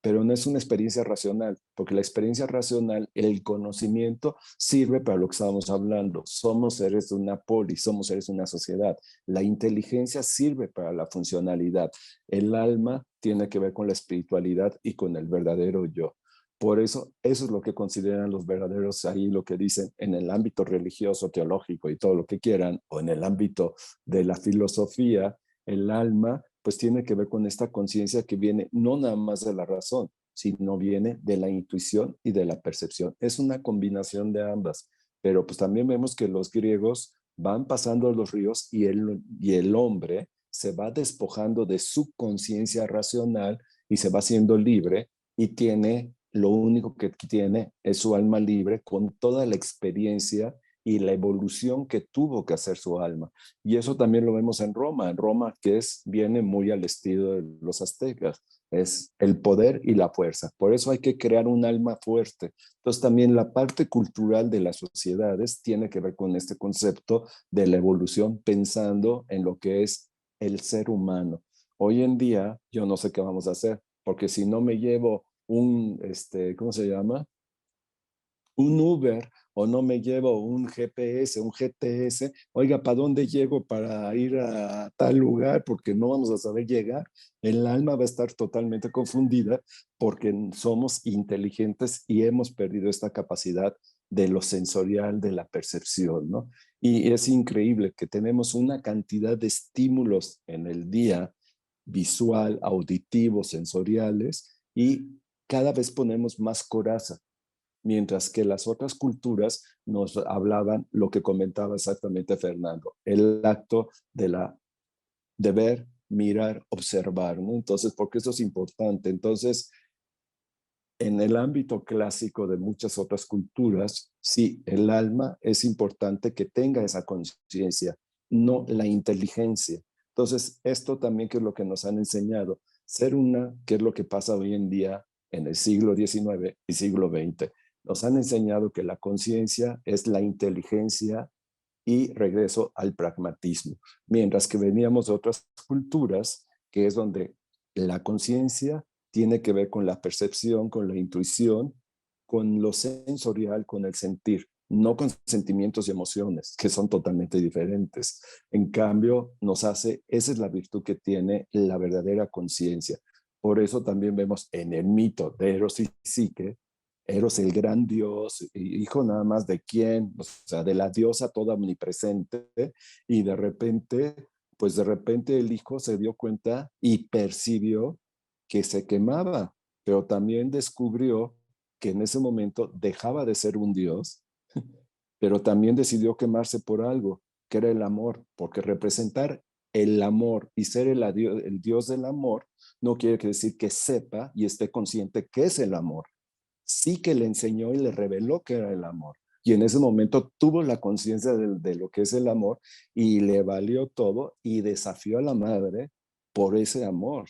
pero no es una experiencia racional, porque la experiencia racional, el conocimiento, sirve para lo que estábamos hablando. Somos seres de una polis, somos seres de una sociedad. La inteligencia sirve para la funcionalidad. El alma tiene que ver con la espiritualidad y con el verdadero yo. Por eso, eso es lo que consideran los verdaderos ahí, lo que dicen en el ámbito religioso, teológico y todo lo que quieran, o en el ámbito de la filosofía, el alma pues tiene que ver con esta conciencia que viene no nada más de la razón, sino viene de la intuición y de la percepción. Es una combinación de ambas, pero pues también vemos que los griegos van pasando los ríos y el hombre se va despojando de su conciencia racional y se va haciendo libre y tiene, lo único que tiene es su alma libre con toda la experiencia y la evolución que tuvo que hacer su alma. Y eso también lo vemos en Roma que viene muy al estilo de los aztecas, es el poder y la fuerza. Por eso hay que crear un alma fuerte. Entonces también la parte cultural de las sociedades tiene que ver con este concepto de la evolución, pensando en lo que es el ser humano. Hoy en día yo no sé qué vamos a hacer, porque si no me llevo ¿cómo se llama? Un Uber o no me llevo un GPS, un GTS, oiga, ¿para dónde llego para ir a tal lugar? Porque no vamos a saber llegar. El alma va a estar totalmente confundida porque somos inteligentes y hemos perdido esta capacidad de lo sensorial, de la percepción, ¿no? Y es increíble que tenemos una cantidad de estímulos en el día, visual, auditivo, sensoriales, y cada vez ponemos más coraza mientras que las otras culturas nos hablaban lo que comentaba exactamente Fernando, el acto de ver, mirar, observar, ¿no? Entonces, porque eso es importante. Entonces, en el ámbito clásico de muchas otras culturas, sí, el alma es importante que tenga esa conciencia, no la inteligencia. Entonces, esto también que es lo que nos han enseñado, ser una, que es lo que pasa hoy en día en el siglo XIX y siglo XX. Nos han enseñado que la conciencia es la inteligencia y regreso al pragmatismo, mientras que veníamos de otras culturas, que es donde la conciencia tiene que ver con la percepción, con la intuición, con lo sensorial, con el sentir, no con sentimientos y emociones, que son totalmente diferentes. En cambio, esa es la virtud que tiene la verdadera conciencia. Por eso también vemos en el mito de Eros y Psique, Eros el gran dios, hijo nada más de quién, o sea, de la diosa toda omnipresente, y pues de repente el hijo se dio cuenta y percibió que se quemaba, pero también descubrió que en ese momento dejaba de ser un dios, pero también decidió quemarse por algo, que era el amor, porque representar el amor y ser el dios del amor no quiere decir que sepa y esté consciente que es el amor. Sí que le enseñó y le reveló que era el amor. Y en ese momento tuvo la conciencia de lo que es el amor y le valió todo y desafió a la madre por ese amor.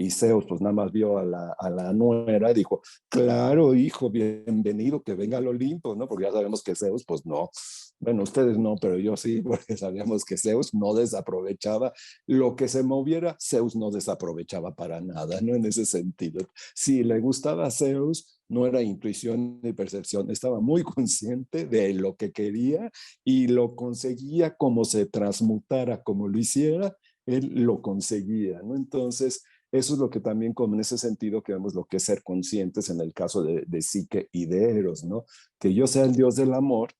Y Zeus pues nada más vio a la nuera y dijo, claro, hijo, bienvenido, que venga al Olimpo, ¿no? Porque ya sabemos que Zeus, pues no. Bueno, ustedes no, pero yo sí, porque sabíamos que Zeus no desaprovechaba lo que se moviera, Zeus no desaprovechaba para nada, ¿no? En ese sentido. Si le gustaba a Zeus, no era intuición ni percepción, estaba muy consciente de lo que quería y lo conseguía como se transmutara, como lo hiciera, él lo conseguía, ¿no? Entonces, eso es lo que también, como en ese sentido, que vemos lo que es ser conscientes en el caso de Psique y de Eros, ¿no? Que yo sea el dios del amor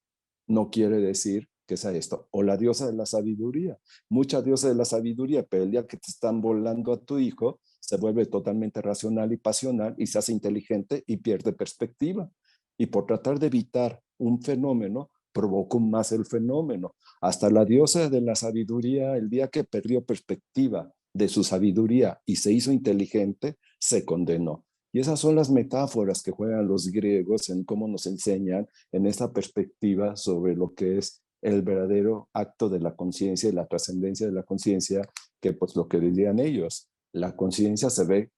no quiere decir que sea esto. O la diosa de la sabiduría. Mucha diosa de la sabiduría, pero el día que te están volando a tu hijo, se vuelve totalmente racional y pasional y se hace inteligente y pierde perspectiva. Y por tratar de evitar un fenómeno, provoca más el fenómeno. Hasta la diosa de la sabiduría, el día que perdió perspectiva de su sabiduría y se hizo inteligente, se condenó. Y esas son las metáforas que juegan los griegos en cómo nos enseñan en esta perspectiva sobre lo que es el verdadero acto de la conciencia y la trascendencia de la conciencia, que pues lo que dirían ellos, la conciencia se ve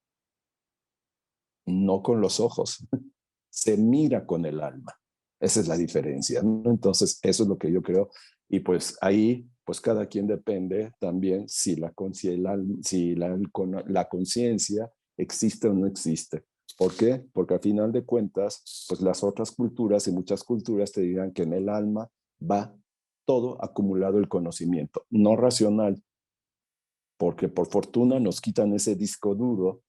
no con los ojos, se mira con el alma. Esa es la diferencia, ¿no? Entonces, eso es lo que yo creo. Y pues ahí, pues cada quien depende también si la conciencia existe o no existe. ¿Por qué? Porque al final de cuentas, pues las otras culturas y muchas culturas te dirán que en el alma va todo acumulado el conocimiento, no racional, porque por fortuna nos quitan ese disco duro,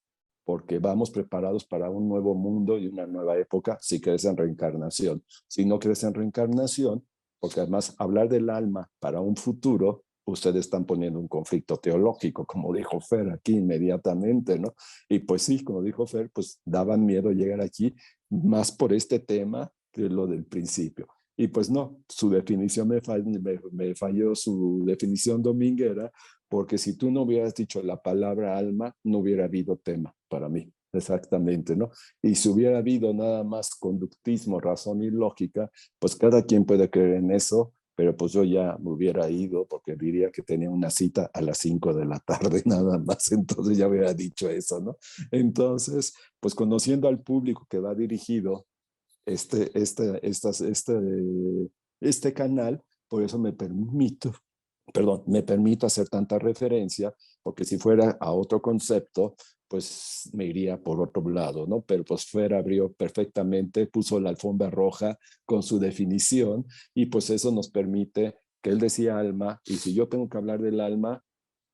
porque vamos preparados para un nuevo mundo y una nueva época si crees en reencarnación. Si no crees en reencarnación, porque además hablar del alma para un futuro, ustedes están poniendo un conflicto teológico, como dijo Fer aquí inmediatamente, ¿no? Y pues sí, como dijo Fer, pues daban miedo llegar aquí, más por este tema que lo del principio. Y pues no, su definición me falló su definición dominguera, porque si tú no hubieras dicho la palabra alma, no hubiera habido tema para mí, exactamente, ¿no? Y si hubiera habido nada más conductismo, razón y lógica, pues cada quien puede creer en eso, pero pues yo ya me hubiera ido porque diría que tenía una cita a las 5 de la tarde nada más, entonces ya hubiera dicho eso, ¿no? Entonces, pues conociendo al público que va dirigido este canal, por eso me permito hacer tanta referencia, porque si fuera a otro concepto, pues me iría por otro lado, ¿no? Pero pues Fer abrió perfectamente, puso la alfombra roja con su definición y pues eso nos permite que él decía alma, y si yo tengo que hablar del alma,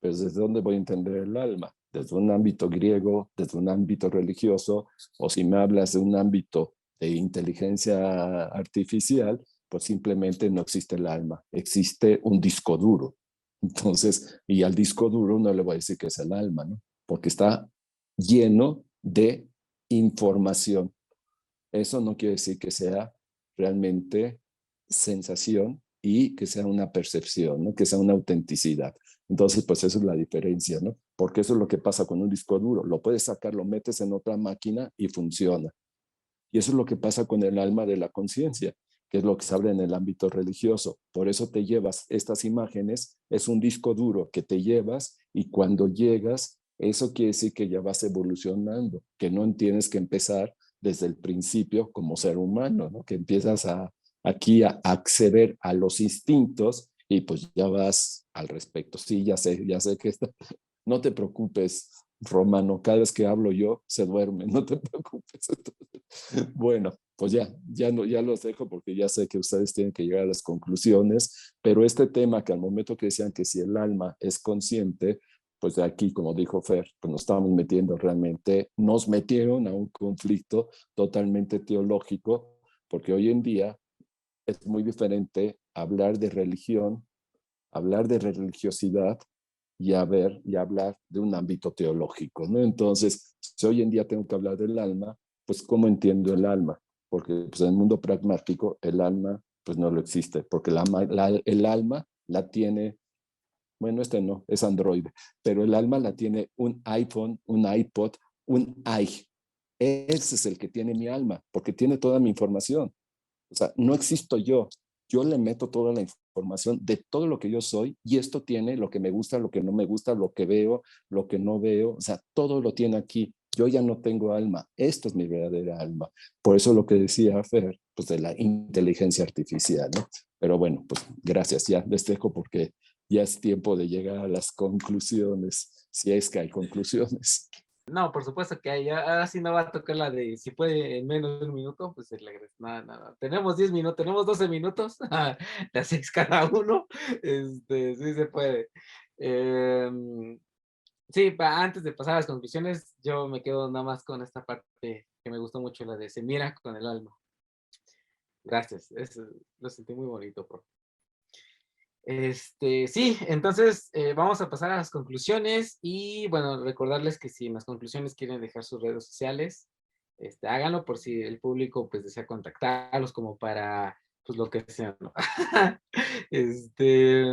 pues ¿desde dónde voy a entender el alma? Desde un ámbito griego, desde un ámbito religioso, o si me hablas de un ámbito de inteligencia artificial, pues simplemente no existe el alma, existe un disco duro. Entonces, y al disco duro no le voy a decir que es el alma, ¿no? Porque está lleno de información. Eso no quiere decir que sea realmente sensación y que sea una percepción, ¿no? Que sea una autenticidad. Entonces, pues eso es la diferencia, ¿no? Porque eso es lo que pasa con un disco duro. Lo puedes sacar, lo metes en otra máquina y funciona. Y eso es lo que pasa con el alma de la conciencia, que es lo que se habla en el ámbito religioso. Por eso te llevas estas imágenes, es un disco duro que te llevas y cuando llegas, eso quiere decir que ya vas evolucionando, que no tienes que empezar desde el principio como ser humano, ¿no? Que empiezas aquí a acceder a los instintos y pues ya vas al respecto. Sí, ya sé que no te preocupes, Romano, cada vez que hablo yo se duerme, no te preocupes. Bueno, pues ya los dejo porque ya sé que ustedes tienen que llegar a las conclusiones, pero este tema que al momento que decían que si el alma es consciente, pues de aquí, como dijo Fer, pues nos estamos metiendo realmente, nos metieron a un conflicto totalmente teológico, porque hoy en día es muy diferente hablar de religión, hablar de religiosidad y hablar de un ámbito teológico, ¿no? Entonces, si hoy en día tengo que hablar del alma, pues ¿cómo entiendo el alma? Porque pues, en el mundo pragmático el alma pues no lo existe, porque el alma la tiene, bueno, este no, es Android, pero el alma la tiene un iPhone, un iPod, un i. Ese es el que tiene mi alma, porque tiene toda mi información. O sea, no existo yo. Yo le meto toda la información de todo lo que yo soy y esto tiene lo que me gusta, lo que no me gusta, lo que veo, lo que no veo. O sea, todo lo tiene aquí. Yo ya no tengo alma. Esto es mi verdadera alma. Por eso lo que decía Fer, pues de la inteligencia artificial, ¿no? Pero bueno, pues gracias. Ya les dejo porque ya es tiempo de llegar a las conclusiones, si es que hay conclusiones. No, por supuesto que hay. Ahora sí no va a tocar la de si puede en menos de un minuto, pues se le agrega. Nada, nada. Tenemos 10 minutos, tenemos 12 minutos, de a 6 cada uno. Sí se puede. Sí, antes de pasar a las conclusiones, yo me quedo nada más con esta parte que me gustó mucho, la de se mira con el alma. Gracias, eso lo sentí muy bonito, profe. Sí, entonces vamos a pasar a las conclusiones y bueno, recordarles que si en las conclusiones quieren dejar sus redes sociales, háganlo por si el público pues desea contactarlos como para pues lo que sea, ¿no? este,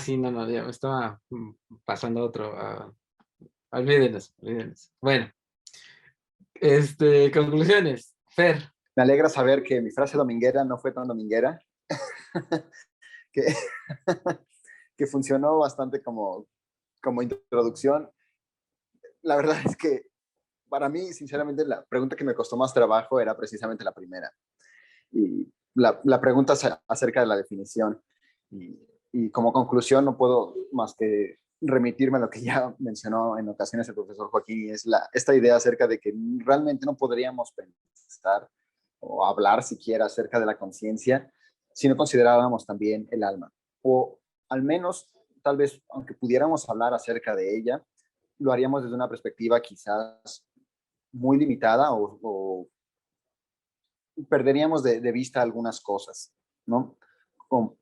sí, no, ya me estaba pasando otro. Olvídenos, olvídenos. Bueno, conclusiones. Fer. Me alegra saber que mi frase dominguera no fue tan dominguera, que, que funcionó bastante como introducción. La verdad es que para mí, sinceramente, la pregunta que me costó más trabajo era precisamente la primera. Y la pregunta acerca de la definición. Y como conclusión no puedo más que remitirme a lo que ya mencionó en ocasiones el profesor Joaquín, y es esta idea acerca de que realmente no podríamos pensar o hablar siquiera acerca de la conciencia si no consideráramos también el alma. O al menos, tal vez, aunque pudiéramos hablar acerca de ella, lo haríamos desde una perspectiva quizás muy limitada o perderíamos de vista algunas cosas, ¿no? Como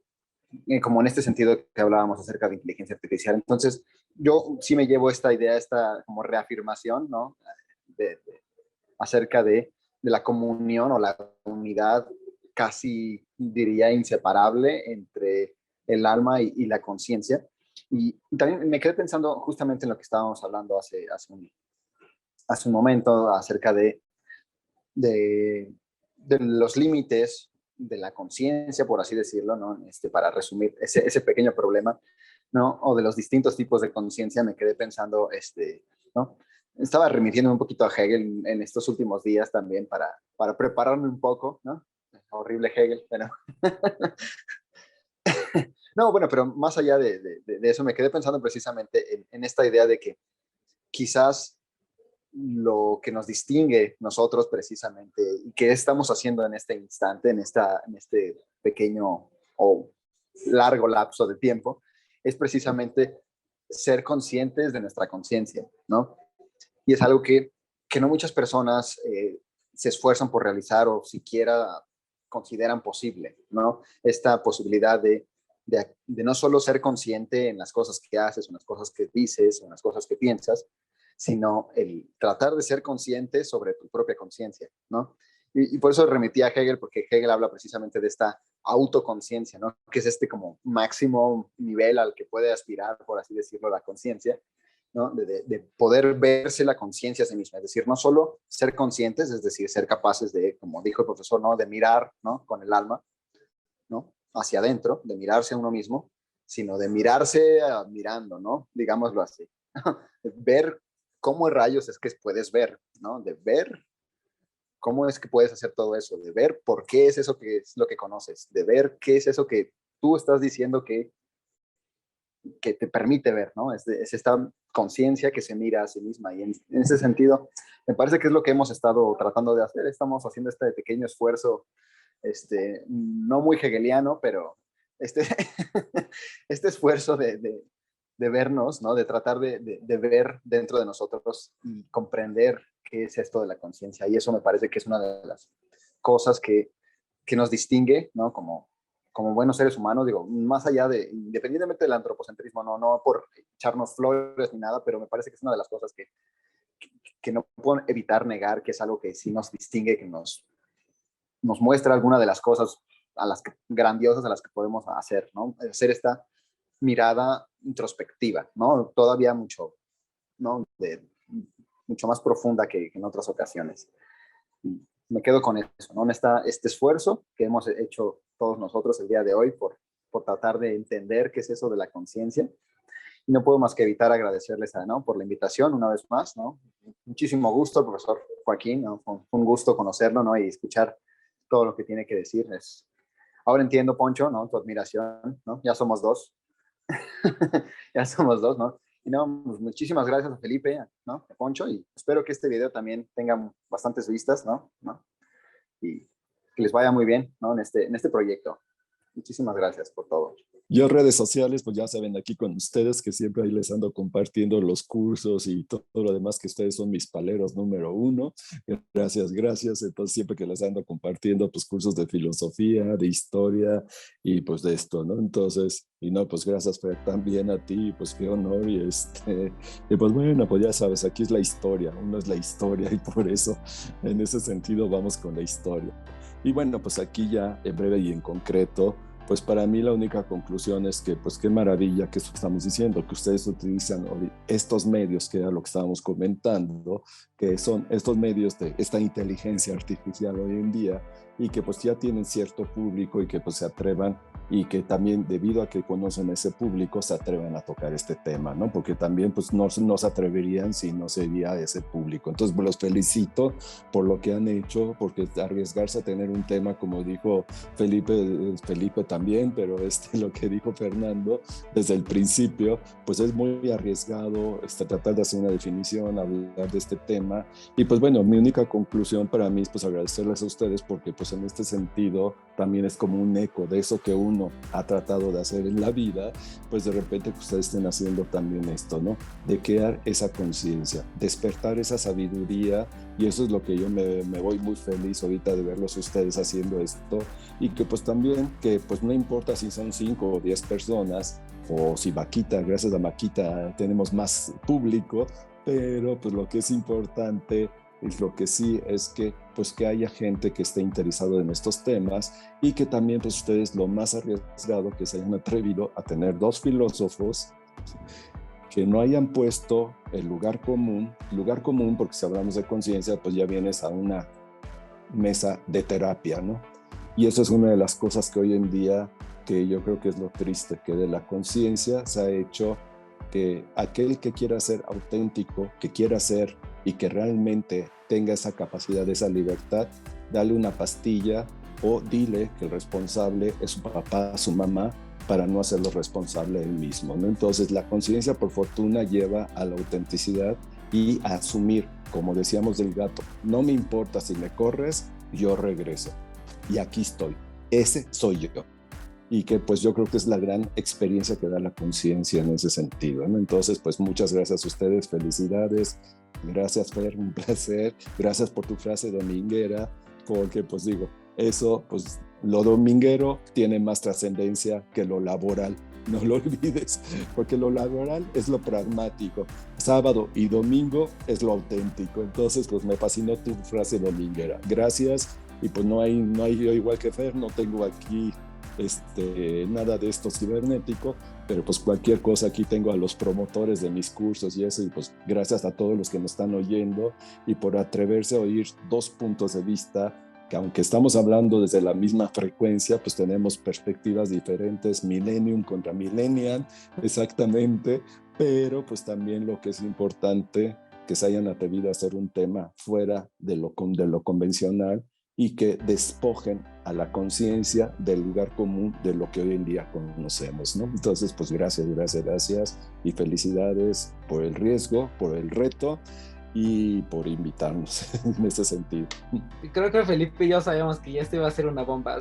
en este sentido que hablábamos acerca de inteligencia artificial. Entonces, yo sí me llevo esta idea, esta como reafirmación, ¿no? Acerca de la comunión o la unidad casi, diría, inseparable entre el alma y la conciencia. Y también me quedé pensando justamente en lo que estábamos hablando hace un momento acerca de los límites de la conciencia, por así decirlo, ¿no? Para resumir ese pequeño problema, ¿no? O de los distintos tipos de conciencia, me quedé pensando, ¿no? Estaba remitiendo un poquito a Hegel en estos últimos días también para prepararme un poco, ¿no? Horrible Hegel, pero... No, bueno, pero más allá de eso, me quedé pensando precisamente en esta idea de que quizás lo que nos distingue nosotros precisamente y qué estamos haciendo en este instante, en este pequeño o largo lapso de tiempo, es precisamente ser conscientes de nuestra conciencia, ¿no? Y es algo que no muchas personas se esfuerzan por realizar o siquiera consideran posible, ¿no? Esta posibilidad de no solo ser consciente en las cosas que haces, en las cosas que dices, en las cosas que piensas, sino el tratar de ser consciente sobre tu propia conciencia, ¿no? Y por eso remití a Hegel, porque Hegel habla precisamente de esta autoconciencia, ¿no? Que es como máximo nivel al que puede aspirar, por así decirlo, la conciencia, ¿no? De poder verse la conciencia a sí misma, es decir, no solo ser conscientes, es decir, ser capaces de, como dijo el profesor, ¿no? De mirar, ¿no? Con el alma, ¿no? Hacia adentro, de mirarse a uno mismo, sino de mirarse mirando, ¿no? Digámoslo así. Ver cómo rayos es que puedes ver, ¿no? De ver cómo es que puedes hacer todo eso, de ver por qué es eso que es lo que conoces, de ver qué es eso que tú estás diciendo que te permite ver, ¿no? Es esta conciencia que se mira a sí misma y en ese sentido me parece que es lo que hemos estado tratando de hacer. Estamos haciendo este pequeño esfuerzo, no muy hegeliano, pero este esfuerzo de vernos, ¿no? De tratar de ver dentro de nosotros y comprender qué es esto de la conciencia. Y eso me parece que es una de las cosas que nos distingue, ¿no? Como buenos seres humanos, digo, más allá independientemente del antropocentrismo, no por echarnos flores ni nada, pero me parece que es una de las cosas que no puedo evitar negar, que es algo que sí nos distingue, que nos muestra alguna de las cosas grandiosas a las que podemos hacer, ¿no? Hacer esta mirada introspectiva, ¿no? Todavía mucho, ¿no? Mucho más profunda que en otras ocasiones. Y me quedo con eso, ¿no? Este esfuerzo que hemos hecho todos nosotros el día de hoy por tratar de entender qué es eso de la conciencia. Y no puedo más que evitar agradecerles, ¿no? Por la invitación una vez más, ¿no? Muchísimo gusto, profesor Joaquín, ¿no? Fue un gusto conocerlo, ¿no? Y escuchar todo lo que tiene que decir. Ahora entiendo, Poncho, ¿no? Tu admiración, ¿no? Ya somos dos. Ya somos dos, ¿no? Y no, pues muchísimas gracias a Felipe, ¿no? A Poncho, y espero que este video también tenga bastantes vistas, ¿no? Y que les vaya muy bien, ¿no? En este proyecto. Muchísimas gracias por todo. Yo redes sociales, pues ya saben, aquí con ustedes, que siempre ahí les ando compartiendo los cursos y todo lo demás, que ustedes son mis paleros número 1. Gracias, gracias. Entonces, siempre que les ando compartiendo, pues cursos de filosofía, de historia y pues de esto, ¿no? Entonces, y no, pues gracias, Fer, también a ti, pues qué honor. Y pues bueno, pues ya sabes, aquí es la historia, uno es la historia y por eso, en ese sentido, vamos con la historia. Y bueno, pues aquí ya en breve y en concreto, pues para mí la única conclusión es que, pues qué maravilla que eso estamos diciendo, que ustedes utilizan estos medios, que era lo que estábamos comentando, que son estos medios de esta inteligencia artificial hoy en día, y que pues ya tienen cierto público y que pues se atrevan, y que también debido a que conocen ese público se atrevan a tocar este tema, ¿no? Porque también pues no se atreverían si no sería ese público. Entonces pues, los felicito por lo que han hecho, porque arriesgarse a tener un tema, como dijo Felipe también, pero lo que dijo Fernando desde el principio, pues es muy arriesgado tratar de hacer una definición, hablar de este tema. Y pues bueno, mi única conclusión para mí es pues agradecerles a ustedes, porque pues en este sentido también es como un eco de eso que uno ha tratado de hacer en la vida, pues de repente que ustedes estén haciendo también esto, ¿no? De crear esa conciencia, despertar esa sabiduría, y eso es lo que yo me voy muy feliz ahorita de verlos ustedes haciendo esto, y que pues también, que pues no importa si son 5 o 10 personas, o si Maquita, gracias a Maquita tenemos más público, pero pues lo que es importante es lo que sí es que pues que haya gente que esté interesado en estos temas, y que también pues ustedes lo más arriesgado que se hayan atrevido a tener 2 filósofos que no hayan puesto el lugar común, porque si hablamos de conciencia pues ya vienes a una mesa de terapia, ¿no? Y eso es una de las cosas que hoy en día, que yo creo que es lo triste, que de la conciencia se ha hecho que aquel que quiera ser auténtico, que quiera ser y que realmente tenga esa capacidad, esa libertad, dale una pastilla o dile que el responsable es su papá, su mamá, para no hacerlo responsable él mismo, ¿no? Entonces la conciencia, por fortuna, lleva a la autenticidad y a asumir, como decíamos del gato, no me importa si me corres, yo regreso y aquí estoy, ese soy yo. Y que pues yo creo que es la gran experiencia que da la conciencia en ese sentido, ¿no? Entonces pues muchas gracias a ustedes, felicidades, gracias Fer, un placer, gracias por tu frase dominguera, porque pues digo, eso pues lo dominguero tiene más trascendencia que lo laboral, no lo olvides, porque lo laboral es lo pragmático, sábado y domingo es lo auténtico. Entonces pues me fascinó tu frase dominguera, gracias. Y pues no hay yo igual que Fer, no tengo aquí nada de esto cibernético, pero pues cualquier cosa aquí tengo a los promotores de mis cursos y eso, y pues gracias a todos los que me están oyendo y por atreverse a oír 2 puntos de vista, que aunque estamos hablando desde la misma frecuencia, pues tenemos perspectivas diferentes, millennium contra millennial, exactamente, pero pues también lo que es importante, que se hayan atrevido a hacer un tema fuera de lo convencional, y que despojen a la conciencia del lugar común de lo que hoy en día conocemos, ¿no? Entonces, pues gracias y felicidades por el riesgo, por el reto y por invitarnos en ese sentido. Creo que Felipe y yo sabíamos que ya esto iba a ser una bomba.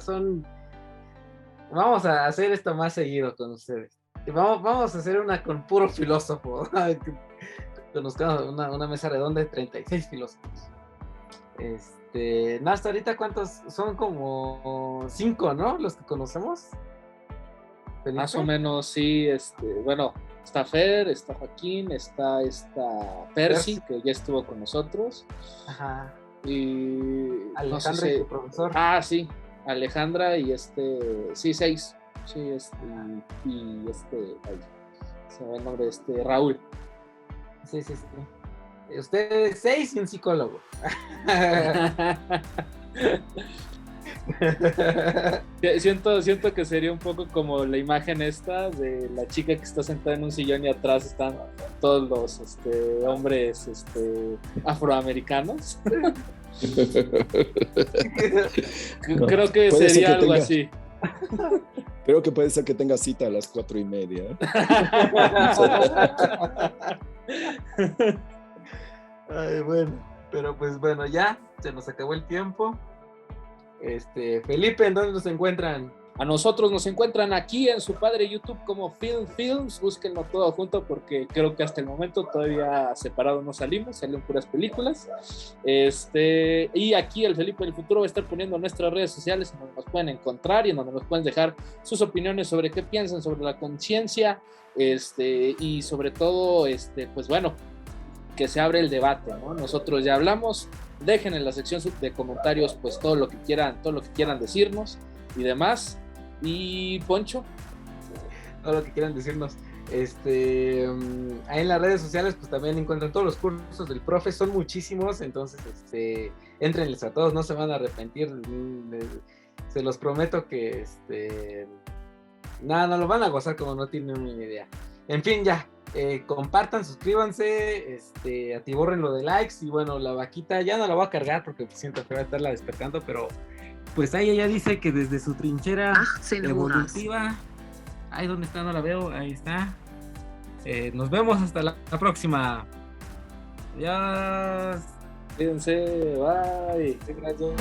Vamos a hacer esto más seguido con ustedes. Y vamos a hacer una con puro filósofo. Conozcamos una mesa redonda de 36 filósofos. No, hasta ahorita ¿cuántos? Son como 5, ¿no? Los que conocemos. ¿Felipe? Más o menos, sí. Bueno, está Fer, está Joaquín, está Percy, que ya estuvo con nosotros. Ajá. Y Alejandra, no sé, y tu profesor. Ah, sí, Alejandra y sí, 6. Sí, ahí, se me va el nombre de Raúl. Sí. Ustedes 6 y un psicólogo. Siento que sería un poco como la imagen esta de la chica que está sentada en un sillón y atrás están todos los hombres afroamericanos. Creo que sería algo así. Creo que puede ser que tenga cita a las 4:30. Ay, bueno, pero pues bueno, ya se nos acabó el tiempo. Felipe, ¿en dónde nos encuentran? A nosotros nos encuentran aquí en su padre YouTube como Film Films, búsquenlo todo junto porque creo que hasta el momento todavía separado no salimos, salen puras películas. Y aquí el Felipe del futuro va a estar poniendo nuestras redes sociales donde nos pueden encontrar y en donde nos pueden dejar sus opiniones sobre qué piensan sobre la conciencia, y sobre todo, pues bueno, que se abre el debate, ¿no? Nosotros ya hablamos, dejen en la sección de comentarios pues todo lo que quieran decirnos y demás. Y Poncho, todo lo que quieran decirnos. Ahí en las redes sociales pues también encuentran todos los cursos del profe, son muchísimos, entonces éntrenles a todos, no se van a arrepentir, se los prometo que no lo van a gozar como no tienen ni idea. En fin, ya, compartan, suscríbanse, atiborren lo de likes y bueno, la vaquita ya no la voy a cargar porque siento que voy a estarla despertando, pero pues ahí ella dice que desde su trinchera evolutiva, ahí donde está, no la veo, ahí está. Nos vemos hasta la próxima. Adiós. cuídense, bye. Gracias.